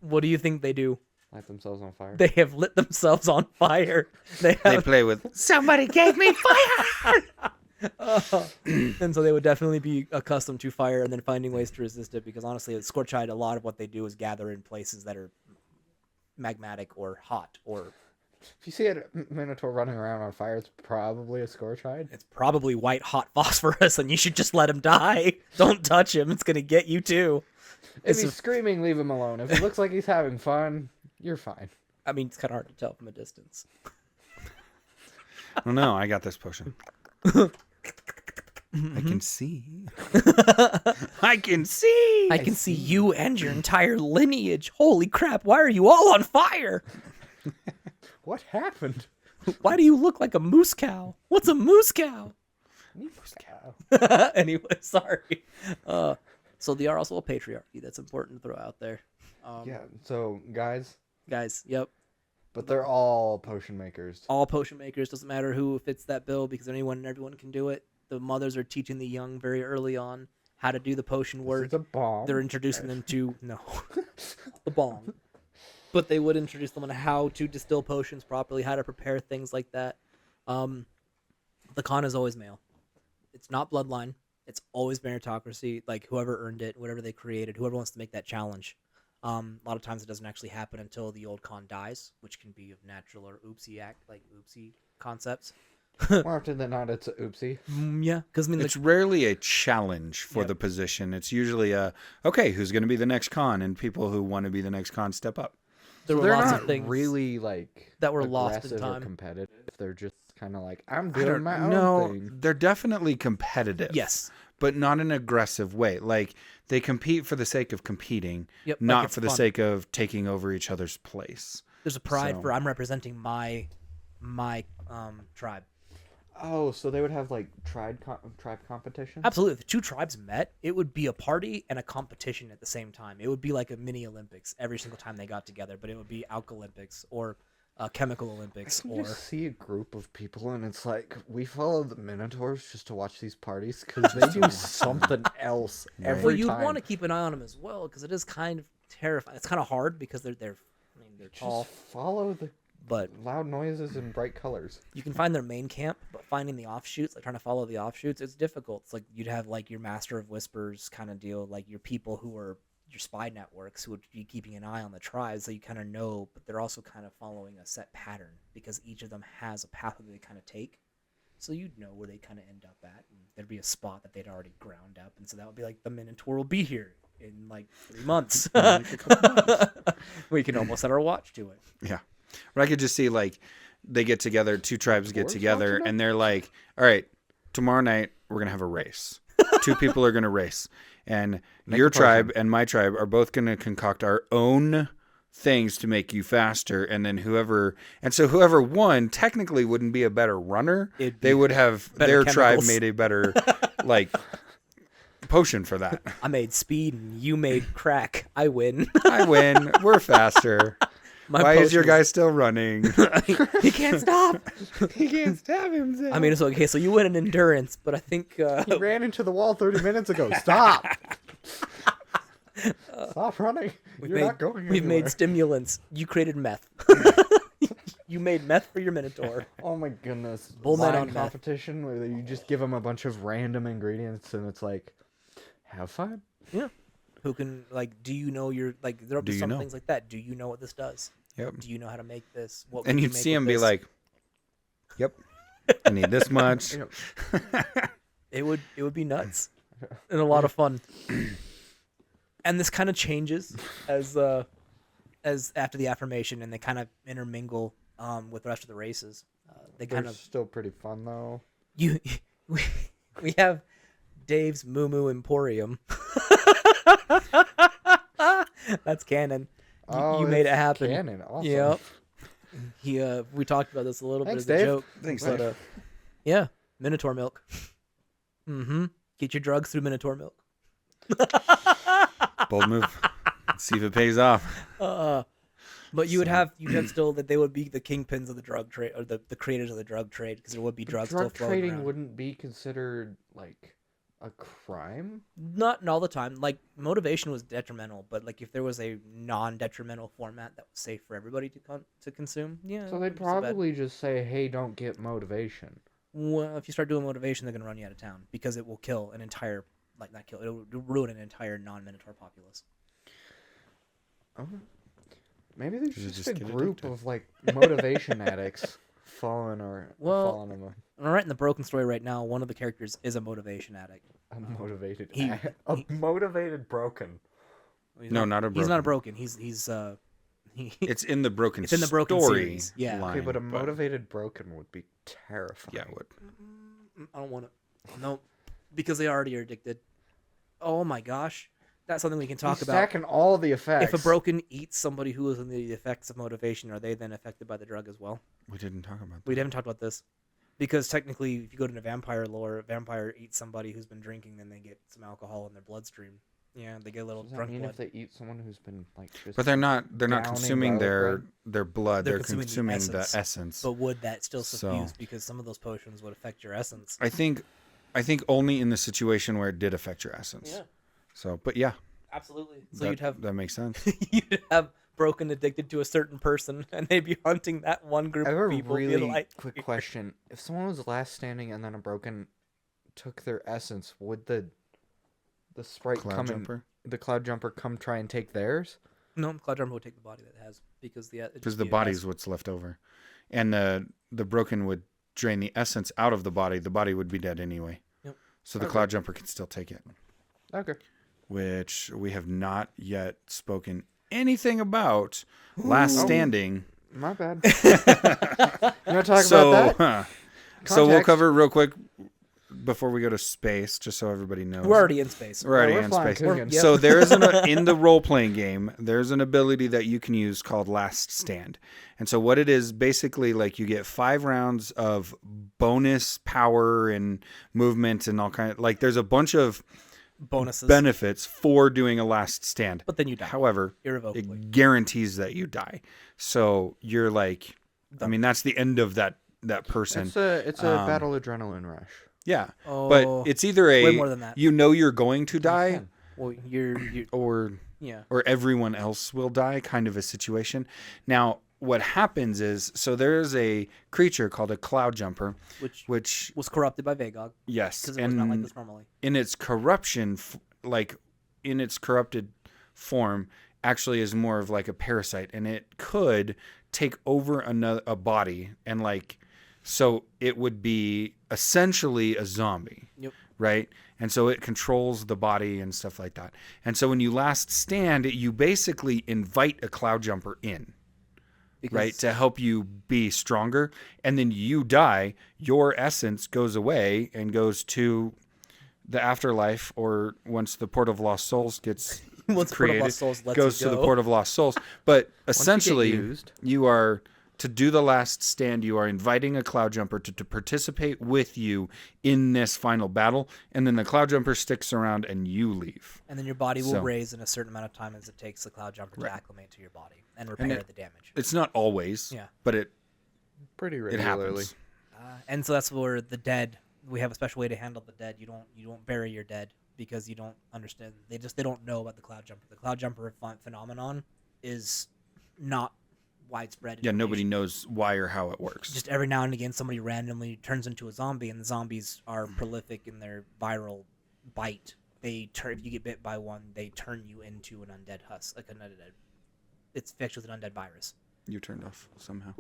What do you think they do? Light themselves on fire. They have lit themselves on fire. They They have, play with somebody gave me fire. and so they would definitely be accustomed to fire and then finding ways to resist it. Because honestly, at Scorch Hide, a lot of what they do is gather in places that are magmatic or hot, or If you see a Minotaur running around on fire, it's probably a scorch hide. it's probably white hot phosphorus, and you should just let him die. Don't touch him; it's gonna get you too. If It's he's a- screaming, leave him alone. If it looks like he's having fun, you're fine. I mean, it's kind of hard to tell from a distance. Oh no, I got this potion. I can see. I can see. I can see you and your entire lineage. Holy crap! Why are you all on fire? What happened? Why do you look like a moose cow? What's a moose cow? Cow. Anyway, sorry. So they are also a patriarchy. That's important to throw out there. Yeah, so guys, Guys, yep. but they're all potion makers. All potion makers. Doesn't matter who fits that bill because anyone and everyone can do it. The mothers are teaching the young very early on how to do the potion work. It's a bomb. They're introducing them to the bomb. But they would introduce them on how to distill potions properly, how to prepare things like that. The Khan is always male. It's not bloodline. It's always meritocracy. Like whoever earned it, whatever they created, whoever wants to make that challenge. A lot of times it doesn't actually happen until the old Khan dies, which can be of natural or oopsie concepts. More often than not, it's a oopsie. Yeah, because I mean, It's rarely a challenge for the position. It's usually okay, who's going to be the next Khan? And people who want to be the next Khan step up. there were They're lots not of things really like that were lost in aggressive or time. competitive. They're just kind of like, I'm I doing don't my own know. thing. They're definitely competitive. Yes. But not in an aggressive way. Like, they compete for the sake of competing, Yep. like, not it's for the fun. sake of taking over each other's place. There's a pride So- for I'm representing my tribe. Oh, so they would have like tribe competition? Absolutely. If the two tribes met, it would be a party and a competition at the same time. It would be like a mini Olympics every single time they got together, but it would be Alk Olympics or Chemical Olympics You or just see a group of people and it's like, we follow the Minotaurs just to watch these parties because they do something else every well, you'd time. want to keep an eye on them as well because it is kind of terrifying. It's kind of hard because they're tall, Just follow the but loud noises and bright colors. you can find their main camp, but finding the offshoots, like trying to follow the offshoots, it's difficult. It's like you'd have like your Master of Whispers kind of deal, like your people who are your spy networks who would be keeping an eye on the tribes, so you kind of know, but they're also kind of following a set pattern because each of them has a path that they kind of take. So you'd know where they kind of end up at, and there'd be a spot that they'd already ground up, and so that would be like the Minotaur will be here in like 3 months. We can almost set our watch to it. Yeah. But I could just see, like, they get together, two tribes get Dwarves together, watching it? and they're like, all right, tomorrow night, we're going to have a race. Two people are going to race. And Make your a potion. tribe and my tribe are both going to concoct our own things to make you faster. And then whoever won technically wouldn't be a better runner. It'd They be would have, better their tribe chemicals. made a better, like, potion for that. I made speed, and you made crack. I win. I win. We're faster. My Why is your potion guy still running? He can't stop. He can't stab himself. I mean, it's okay. So you win in endurance, but I think He ran into the wall 30 minutes ago. Stop! Stop running. You're not going we've made anywhere. stimulants. You created meth. You made meth for your Minotaur. Oh my goodness. Bullmen Wine on meth. competition where you just give them a bunch of random ingredients and it's like, have fun. Yeah. Who can like? Do you know your like? There'll be Do you some know? things like that. Do you know what this does? Yep. Do you know how to make this? What And would you you'd make see with him be this? like, "Yep, I need this much." It would be nuts and a lot of fun. And this kind of changes as after the affirmation, and they kind of intermingle with the rest of the races. They They're kind of still pretty fun though. we have Dave's Moo Moo Emporium. That's canon. You made it it's happen. Canon. Awesome. Yep. We talked about this a little Thanks, bit as a Dave. joke. Thanks, But, Dave. yeah, Minotaur milk. Mm-hmm. Get your drugs through Minotaur milk. Bold move. Let's see if it pays off. But you'd have still that they would be the kingpins of the drug trade or the creators of the drug trade because there would be drugs still Drug floating trading around. wouldn't be considered like a crime. Not all the time. Like motivation was detrimental, but like if there was a non-detrimental format that was safe for everybody to consume, yeah. So it they'd wouldn't be so bad. probably just say, "Hey, don't get motivation." Well, if you start doing motivation, they're gonna run you out of town because it will kill an entire not kill. It'll ruin an entire non-Minotaur populace. Oh. Maybe there's Should just just a get group addicted. of like motivation addicts following Well, following them. And I'm writing the broken story right now. One of the characters is a motivation addict. A motivated, he- motivated broken. He's No, not a He's not a broken. broken. He's It's in the broken. It's in the broken story series, yeah. line, Okay, but a motivated broken would be terrifying. Yeah, it would. I don't want to. No, because they already are addicted. Oh my gosh, that's something we can talk He's about. stacking all the effects. If a broken eats somebody who is in the effects of motivation, are they then affected by the drug as well? We didn't talk about that. We haven't talked about this. Because technically, if you go to vampire lore, a vampire eats somebody who's been drinking, then they get some alcohol in their bloodstream. Yeah, they get a little Does that drunk mean blood. if they eat someone who's been like just But they're not Downing consuming garlic their blood. They're They're consuming consuming the the essence. essence. But would that still So- suffuse? Because some of those potions would affect your essence. I think only in the situation where it did affect your essence. Yeah, So, but yeah, absolutely. So that, you'd have that makes sense. you'd have broken addicted to a certain person, and they'd be hunting that one group I have of a people. really being like, quick question. If someone was last standing and then a broken took their essence, would the sprite Cloud come jumper? in, the cloud jumper come try and take theirs? No, Cloud Jumper would take the body that it has because the body's what's left over, and the broken would drain the essence out of the body. The body would be dead anyway. Yep. So the Okay. cloud jumper can still take it, Okay. which we have not yet spoken anything about. Last Oh. standing. My bad. You want to talk So, about that? so we'll Context. cover it real quick before we go to space, just so everybody knows. We're already in space. We're already we're in flying space. too again. Yep. So there is in the role playing game, there's an ability that you can use called Last Stand. And so what it is, basically, like, you get 5 rounds of bonus power and movement and all kind of, like, there's a bunch of Bonuses. benefits for doing a last stand. But then you die. However, Irrevocably. it guarantees that you die. So you're like, I mean, that's the end of that person. It's a battle adrenaline rush. Yeah. Oh, But it's either way more than that. you know you're going to die, fun. Well, you're or yeah. everyone else will die, kind of a situation. Now, what happens is, so there's a creature called a cloud jumper, which Was corrupted by Vagog yes, because it was not like this normally. in its corruption, like in its corrupted form, actually is more of like a parasite, and it could take over a body, and like, so it would be essentially a zombie. Yep. Right? And so it controls the body and stuff like that. And so when you last stand, you basically invite a cloud jumper in, Because right? To help you be stronger. And then you die, your essence goes away and goes to the afterlife, or once the Port of Lost Souls gets once Port of created, Lost Souls lets goes you to go. the Port of Lost Souls. But Once you get essentially, used. you are, to do the last stand, you are inviting a cloud jumper to participate with you in this final battle, and then the cloud jumper sticks around and you leave. And then your body will So- raise in a certain amount of time as it takes the Cloud Jumper Right. to acclimate to your body and repair the damage. It's not always, Yeah. but it Pretty it regularly. happens. And so that's where the dead. We have a special way to handle the dead. You don't bury your dead because you don't understand. They don't know about the Cloud Jumper. The Cloud Jumper phenomenon is not widespread. Yeah, nobody information. knows why or how it works. Just every now and again, somebody randomly turns into a zombie, and the zombies are prolific in their viral bite. They turn if you get bit by one, they turn you into an undead husk, like an undead. It's infectious with an undead virus. You turned off somehow.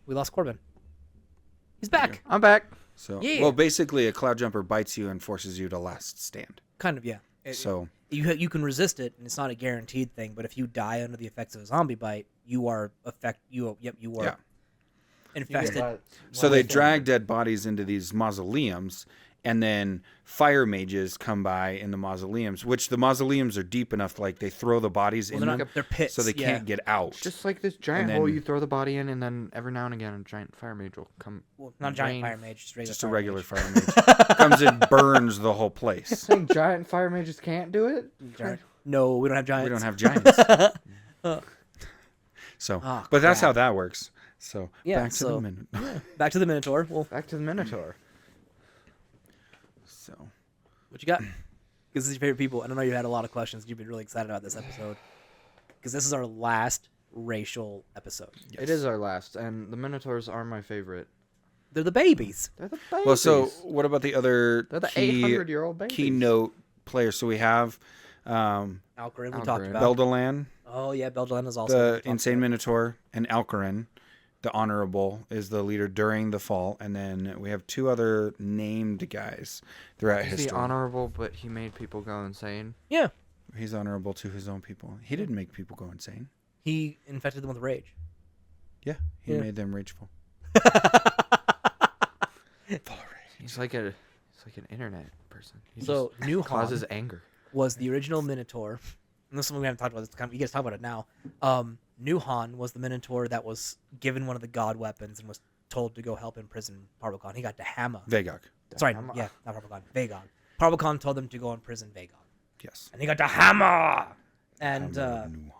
We lost Corbin. He's back. I'm back. So, Yeah. well, basically, a cloud jumper bites you and forces you to last stand. Kind of, yeah. So, You can resist it, and it's not a guaranteed thing. But if you die under the effects of a zombie bite, you are you are Yeah. infested. so they drag dead bodies into these mausoleums, and then fire mages come by in the mausoleums, which the mausoleums are deep enough, like they throw the bodies Well, in they're them, not, they're pits, so they yeah. can't get out. Just like this giant And hole then- you throw the body in, and then every now and again a giant fire mage will come. Well, not a giant rain. fire mage, just Just a regular mage. fire mage comes and burns the whole place. Saying giant fire mages can't do it? No, we don't have giants. We don't have giants. So, Oh, but that's crap. how that works. So, Yeah, back to so- the minute. Back to the Minotaur. Well, Back to the Minotaur. So, what you got? Because this is your favorite people, and I know you had a lot of questions. You've been really excited about this episode because this is our last racial episode. It is our last, and the Minotaurs are my favorite. They're the babies. They're the babies. well, so what about the other they're the key 800-year-old babies. keynote players? So we have Alcarin, we talked Alcarin. about. Beldalan, Oh yeah, Beldalan is also the Insane Minotaur, and Alcarin, the Honorable, is the leader during the fall. And then we have 2 other named guys throughout He's history. the honorable, but he made people go insane. Yeah, He's honorable to his own people. He didn't make people go insane. he infected them with rage. Yeah, he Yeah. made them rageful. Full of rage. He's like an internet person. He So just New causes Han anger. was the original Minotaur. And this is one we haven't talked about. This kind of, you guys talk about it now. New Han was the Minotaur that was given one of the god weapons and was told to go help imprison Parvocon. He got to hammer. Vagog. Sorry, Hammer. yeah, not Parvocon. Vagog. Parvocon told them to go imprison Vagog, Yes. and he got to hammer. And Hammer of Nuhan.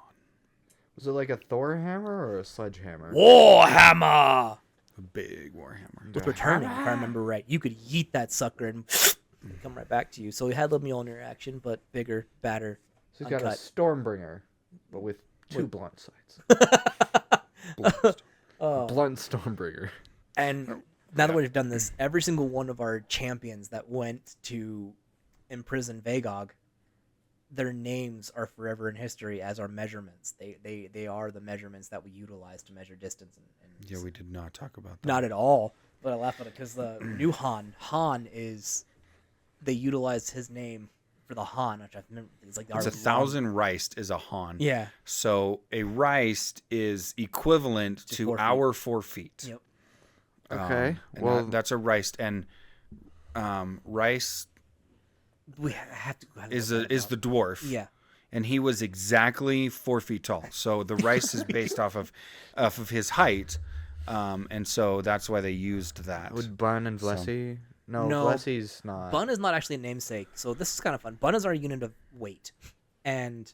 Was it like a Thor hammer or a sledgehammer? Warhammer A big warhammer. was returning, if I remember right. You could yeet that sucker and come right back to you. So he had a little Mjolnir action, but bigger, badder. So he's got a Uncut. Stormbringer, but with 2 blunt sides. Blast. Blunt Stormbringer. And now that we've done this, every single one of our champions that went to imprison Vagog, their names are forever in history as our measurements. They are the measurements that we utilize to measure distance. And Yeah, we did not talk about that. not at all. But I laugh at it because the new Han is, they utilized his name for the Han, which I've remembered. It's like It's 1,000 Reist is a Han. Yeah. So a Reist is equivalent to 4 feet. our 4 feet. Yep. Okay. And Well, that's a Reist, and Reist We have to. is the dwarf. Yeah. And he was exactly 4 feet tall. So the Reist is based off of his height, and so that's why they used that. would Bun and Blessy? No, No. Blessy's not. Bun is not actually a namesake, so this is kind of fun. Bun is our unit of weight, and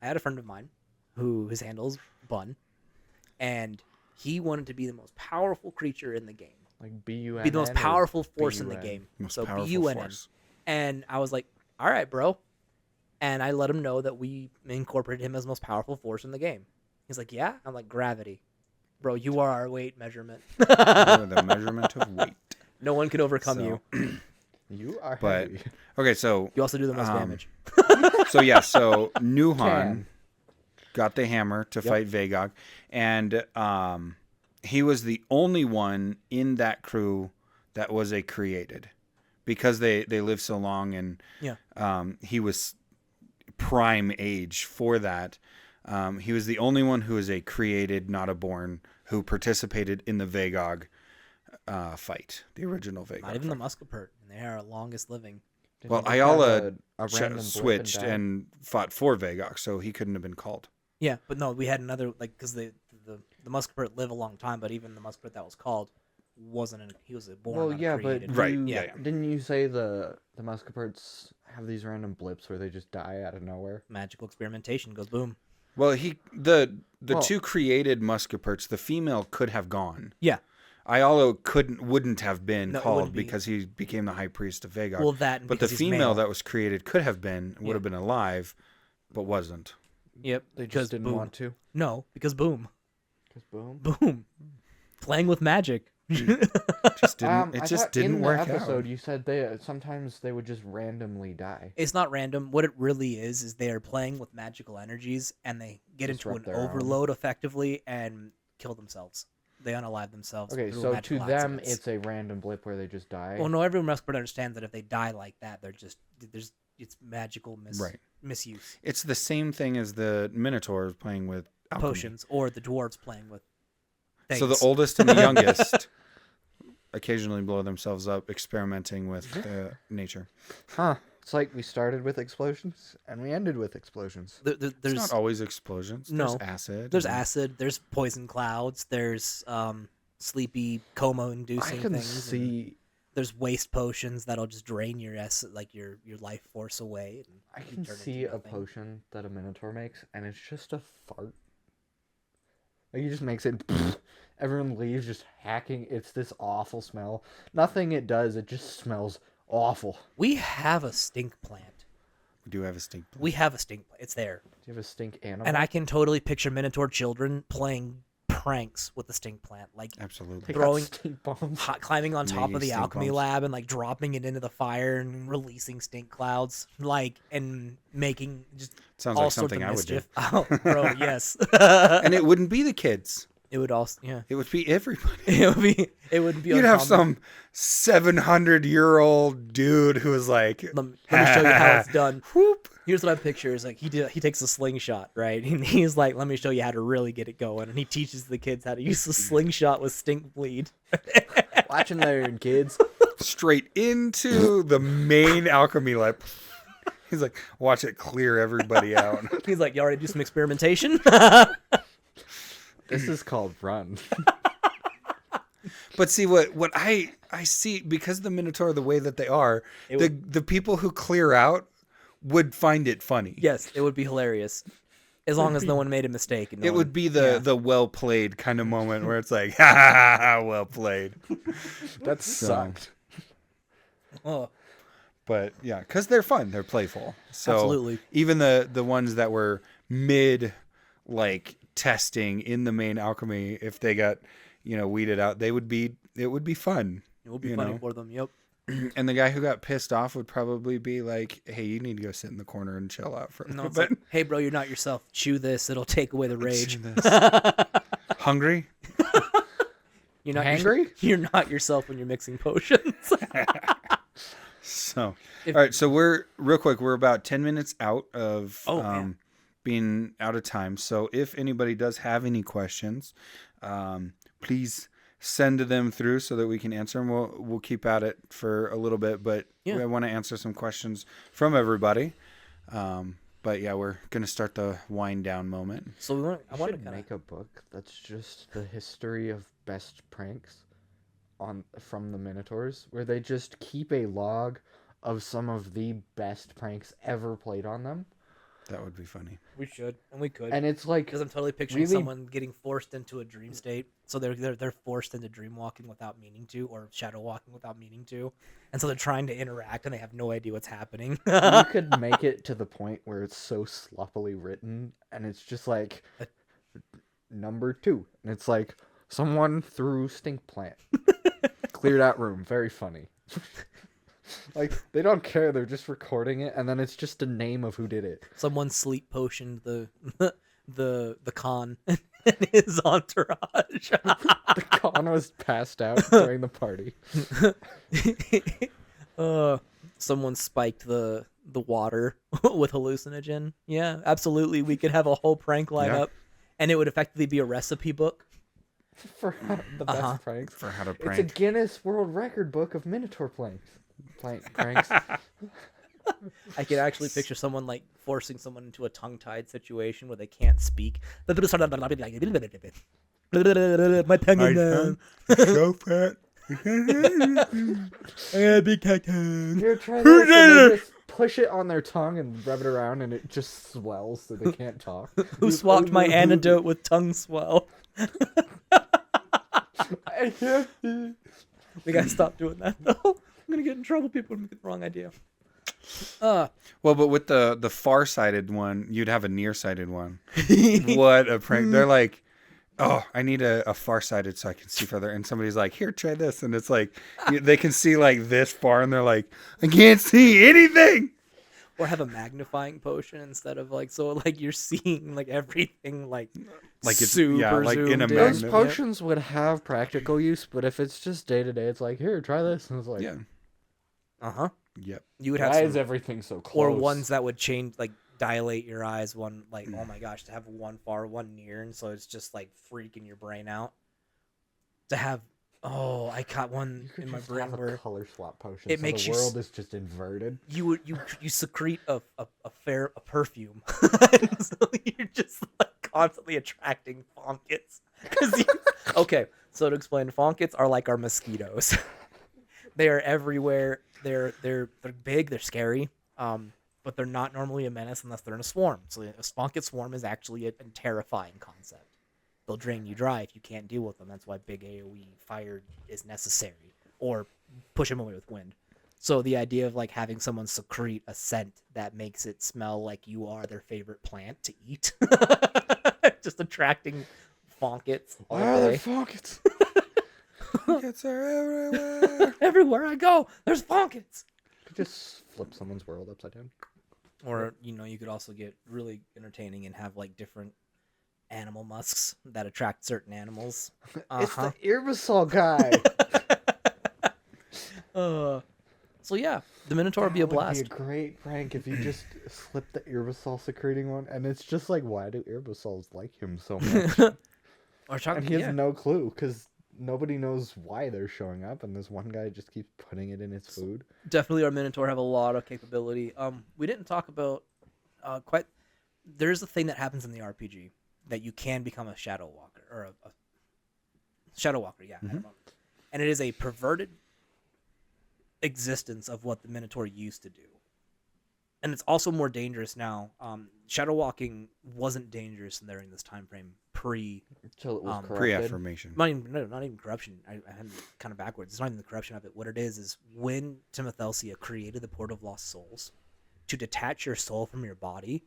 I had a friend of mine who his handle is Bun, and he wanted to be the most powerful creature in the game, Like BUN. be the most powerful force in the BUN? game. Most So powerful BUNN. force. And I was like, all right, bro. And I let him know that we incorporated him as the most powerful force in the game. He's like, yeah? I'm like, gravity. Bro, you are our weight measurement. Or the measurement of weight. No one could overcome So- you. You are But heavy. okay, so You also do the most damage. so Nuhan Can. got the hammer to fight Vagog, and he was the only one in that crew that was a created, because they lived so long, and he was prime age for that. He was the only one who was a created, not a born, who participated in the Vagog fight, the original Vagog. Not even the fight. Muskapert, and they are our longest living. Didn't Well, he just have Ayala a random blip switched died? and fought for Vagog, so he couldn't have been called. Yeah, but no, we had another, like, because the Muskapert live a long time, but even the Muskapert that was called he was a born. Well, not a yeah, but created. Right, you- yeah. Didn't you say the Muskaperts have these random blips where they just die out of nowhere? Magical experimentation goes boom. Well, the Well- two created Muskaperts, the female could have gone. Yeah. Ayala wouldn't have been No, it called wouldn't be. because he became the high priest of Vagog. Well, that, and but the because he's female male. that was created could have been, would Yeah. have been alive, but wasn't. Yep. They because just didn't boom. want to. No, because boom. Because boom. Boom. Playing with magic. Just didn't. I It just thought didn't in work the episode out. you said sometimes they would just randomly die. It's not random. What it really is they are playing with magical energies, and they get into Disrupt an their own. overload effectively and kill themselves. They unalive themselves. Okay, through so to magical them accidents. it's a random blip where they just die. Well, no, everyone must understand that if they die like that, it's magical Right. misuse. It's the same thing as the Minotaurs playing with alchemy. Potions, or the dwarves playing with things. So the oldest and the youngest occasionally blow themselves up experimenting with nature. Huh. It's like we started with explosions and we ended with explosions. It's There's not always explosions. No. There's acid. There's and- acid. There's poison clouds. There's sleepy coma-inducing I can things. and see There's waste potions that'll just drain your your life force away. And I you can turn into see a nothing. potion that a Minotaur makes and it's just a fart. Like he just makes it everyone leaves just hacking. It's this awful smell. Nothing it does, it just smells awful. We have a stink plant. We do have a stink plant. We have a stink plant. It's there. Do you have a stink animal? And I can totally picture Minotaur children playing pranks with the stink plant. Like Absolutely. They got throwing- stink bombs. climbing on top Making of the stink alchemy bombs. lab and like dropping it into the fire and releasing stink clouds. Like, and making just Sounds all like sorts something of I would do. mischief. Oh, bro, yes. And it wouldn't be the kids. It would also, yeah. It would be everybody. It would be You'd have uncommon. some 700-year-old dude who was like, Let me show you how it's done. whoop. Here's what I picture is like he takes a slingshot, right? And he's like, let me show you how to really get it going. And he teaches the kids how to use the slingshot with stink bleed. Watching there, kids. Straight into the main alchemy lab. He's like, watch it clear everybody out. He's like, you already do some experimentation? This is called Run. But see what I see, because the Minotaur the way that they are, the people who clear out would find it funny. Yes, it would be hilarious. As long as no one made a mistake. And no It would one- be yeah. the well played kind of moment where it's like, ha ha ha, well played. That sucked. Oh, But yeah, because they're fun, they're playful. So Absolutely. even the ones that were mid like testing in the main alchemy, if they got, weeded out, it would be fun. It will be you funny know? for them. Yep. And the guy who got pissed off would probably be like, hey, you need to go sit in the corner and chill out for a No, little it's bit. like, hey, bro, you're not yourself. Chew this. It'll take away the rage. Hungry? You're not Hangry? You're not yourself when you're mixing potions. So, all right. So we're about 10 minutes out of man. being out of time. So if anybody does have any questions, please send them through so that we can answer them. We'll keep at it for a little bit, but I want to answer some questions from everybody. But yeah, we're gonna start the wind down moment. So I want to should make a book that's just the history of best pranks from the Minotaurs, where they just keep a log of some of the best pranks ever played on them. That would be funny. We should, and we could. And it's like, because I'm totally picturing really- someone getting forced into a dream state. So they're forced into dream walking without meaning to, or shadow walking without meaning to, and so they're trying to interact and they have no idea what's happening. you could make it to the point where it's so sloppily written, and it's just like number 2, and it's like someone threw stink plant, cleared out room, very funny. Like, they don't care, they're just recording it, and then it's just a name of who did it. Someone sleep potioned the con and his entourage. The con was passed out during the party. Someone spiked the water with hallucinogen. Yeah, absolutely. We could have a whole prank lineup, and it would effectively be a recipe book For the best pranks. For how to It's prank. a Guinness World Record book of Minotaur pranks. Pranks. I could actually picture someone like forcing someone into a tongue-tied situation where they can't speak. My tongue in them. So fat. Big tongue. Here, try this. And they just push it on their tongue and rub it around, and it just swells so they can't talk. Who swapped my antidote with tongue swell? We gotta stop doing that though. I'm gonna get in trouble. People would get the wrong idea. Well, but with the far-sighted one, you'd have a near-sighted one. What a prank. They're like, oh, I need a far-sighted so I can see further. And somebody's like, here, try this. And it's like, they can see like this far, and they're like, I can't see anything. Or have a magnifying potion instead of like, so like you're seeing like everything like it's super like in a zoomed Those magnet. potions would have practical use, but if it's just day to day, it's like, here, try this. And it's like, Yeah. Uh-huh. Yep. You would have why some, is everything so close? or ones that would change, like dilate your eyes. One like, oh my gosh, to have one far, one near, and so it's just like freaking your brain out. To have, I caught one You could in my just brain have a where color swap potion. it So makes the you world is just inverted. you secrete a perfume, so you're just like constantly attracting fonkets. Okay, so to explain, fonkets are like our mosquitoes. They are everywhere. They're big. They're scary. But they're not normally a menace unless they're in a swarm. So a fonket swarm is actually a terrifying concept. They'll drain you dry if you can't deal with them. That's why big AoE fire is necessary, or push them away with wind. So the idea of like having someone secrete a scent that makes it smell like you are their favorite plant to eat, just attracting fonkets all Why are there day. fonkets? Fonkets are everywhere. Everywhere I go, there's fonkets. Could just flip someone's world upside down. Or you could also get really entertaining and have like different animal musks that attract certain animals. It's the Irbisol guy. So yeah, the Minotaur would be a That blast. would be a great prank if you just slip the Irbisol secreting one, and it's just like, why do Irbisols like him so much? Or talking, And he has no clue, because nobody knows why they're showing up, and this one guy just keeps putting it in his food. Definitely, our Minotaur have a lot of capability. We didn't talk about quite. There's a thing that happens in the RPG that you can become a Shadowwalker or a Shadowwalker, yeah. Mm-hmm. And it is a perverted existence of what the Minotaur used to do. And it's also more dangerous now. Shadowwalking wasn't dangerous during this time frame Until it was corrupted. Pre-affirmation. not even corruption. I had it kind of backwards. It's not even the corruption of it. What it is when Timothelsia created the Port of Lost Souls, to detach your soul from your body,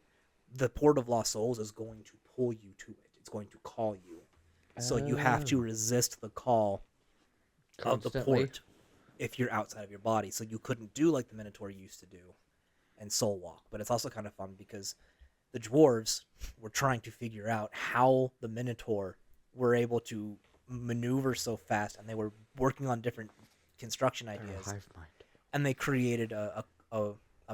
the Port of Lost Souls is going to pull you to it. It's going to call you. So you have to resist the call of the Constantly? port if you're outside of your body. So you couldn't do like the Minotaur used to do and soul walk. But it's also kind of fun because the dwarves were trying to figure out how the Minotaur were able to maneuver so fast, and they were working on different construction ideas. Hive mind. And they created a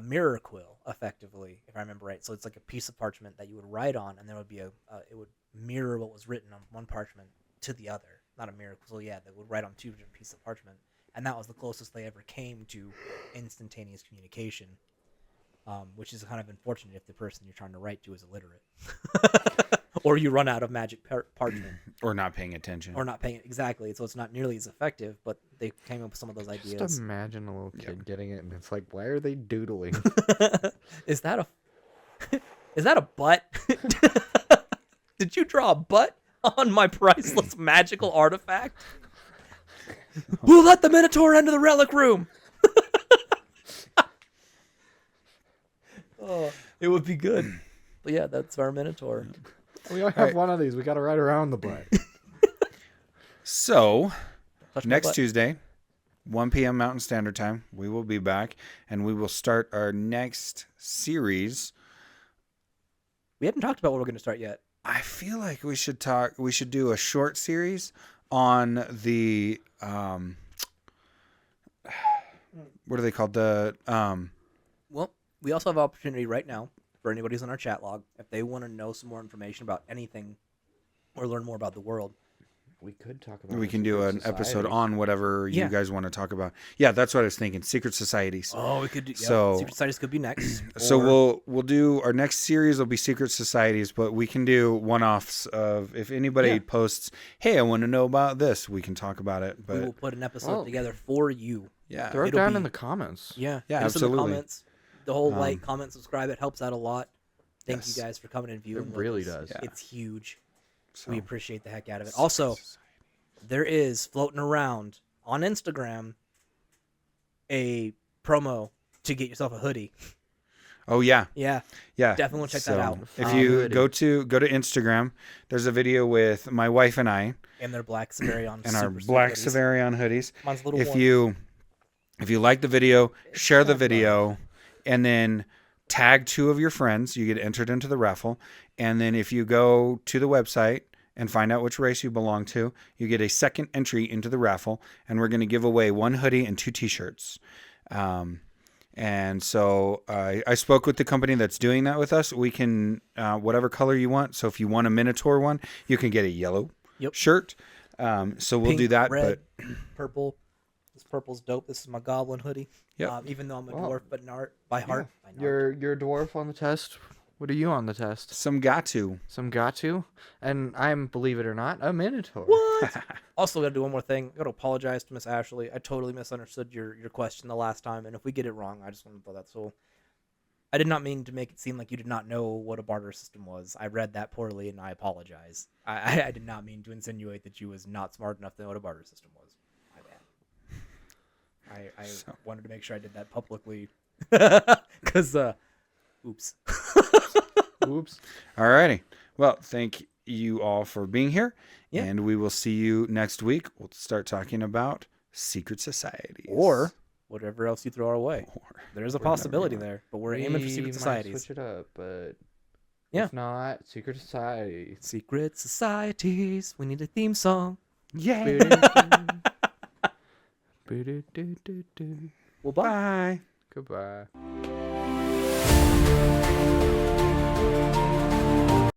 mirror quill, effectively, if I remember right. So it's like a piece of parchment that you would write on, and there would be it would mirror what was written on one parchment to the other. Not a mirror quill, yeah, they would write on two different pieces of parchment, and that was the closest they ever came to instantaneous communication, which is kind of unfortunate if the person you're trying to write to is illiterate. Or you run out of magic parchment. Or not paying attention. Or not paying exactly, so it's not nearly as effective. But they came up with some of those ideas. Just imagine a little kid getting it, and it's like, why are they doodling? Is that a butt? Did you draw a butt on my priceless magical artifact? We'll let the Minotaur into the relic room. Oh, it would be good. But yeah, that's our Minotaur. We only have one of these. We got to ride around the butt. So, Touch my next butt. Tuesday, 1 p.m. Mountain Standard Time, we will be back, and we will start our next series. We haven't talked about what we're going to start yet. I feel like we should do a short series on the what are they called? Well, we also have an opportunity right now for anybody who's on our chat log, if they want to know some more information about anything or learn more about the world. We could talk about. We can do an episode on whatever you guys want to talk about. Yeah, that's what I was thinking. Secret societies. Oh, we could do. So- Secret societies could be next. So Or- we'll do our next series will be secret societies, but we can do one-offs of if anybody Yeah. posts, "Hey, I want to know about this," we can talk about it. we will But put an episode Well, together for you. yeah, Throw it It'll down be- in the comments. Yeah, Yeah, hit us in absolutely. the comments. The whole like, Um, comment, subscribe. It helps out a lot. Thank Yes. you guys for coming and viewing. It with really us. does. Yeah. It's huge. so, We appreciate the heck out of it. Also, there is floating around on Instagram a promo to get yourself a hoodie. oh yeah, Yeah, yeah, definitely check that out. If you hoodie. go to Instagram, there's a video with my wife and I and their black Savarion and our super sweet black hoodies. Savarion hoodies. Mine's a little If warm. you like the video, share the not bad. video, and then tag 2 of your friends. You get entered into the raffle. And then if you go to the website and find out which race you belong to, you get a second entry into the raffle. And we're going to give away 1 hoodie and 2 t-shirts. And so I spoke with the company that's doing that with us. We can, whatever color you want. So if you want a Minotaur one, you can get a yellow Yep. shirt. So we'll Pink, do that. red, But purple. This purple's dope. This is my goblin hoodie. Yep. Even though I'm a Wow. dwarf, but by heart. By nart. You're a dwarf on the test. What are you on the test? some got to. Some Gatu, and I'm, believe it or not, a Minotaur. What? Also, gotta do one more thing. Gotta apologize to Miss Ashley. I totally misunderstood your question the last time, and if we get it wrong, I just want to throw that. So, I did not mean to make it seem like you did not know what a barter system was. I read that poorly, and I apologize. I did not mean to insinuate that you was not smart enough to know what a barter system was. My bad. I wanted to make sure I did that publicly, because oops. Oops. Alrighty. Well, thank you all for being here. Yeah. And we will see you next week. We'll start talking about secret societies. Or whatever else you throw our way. Or- There's a Or never possibility mind. there, but we're aiming for We secret might societies. Switch it up, but Yeah. if not, secret society. Secret societies. We need a theme song. Yay. Boo-doo-doo-doo-doo. Well, bye. Bye. Goodbye.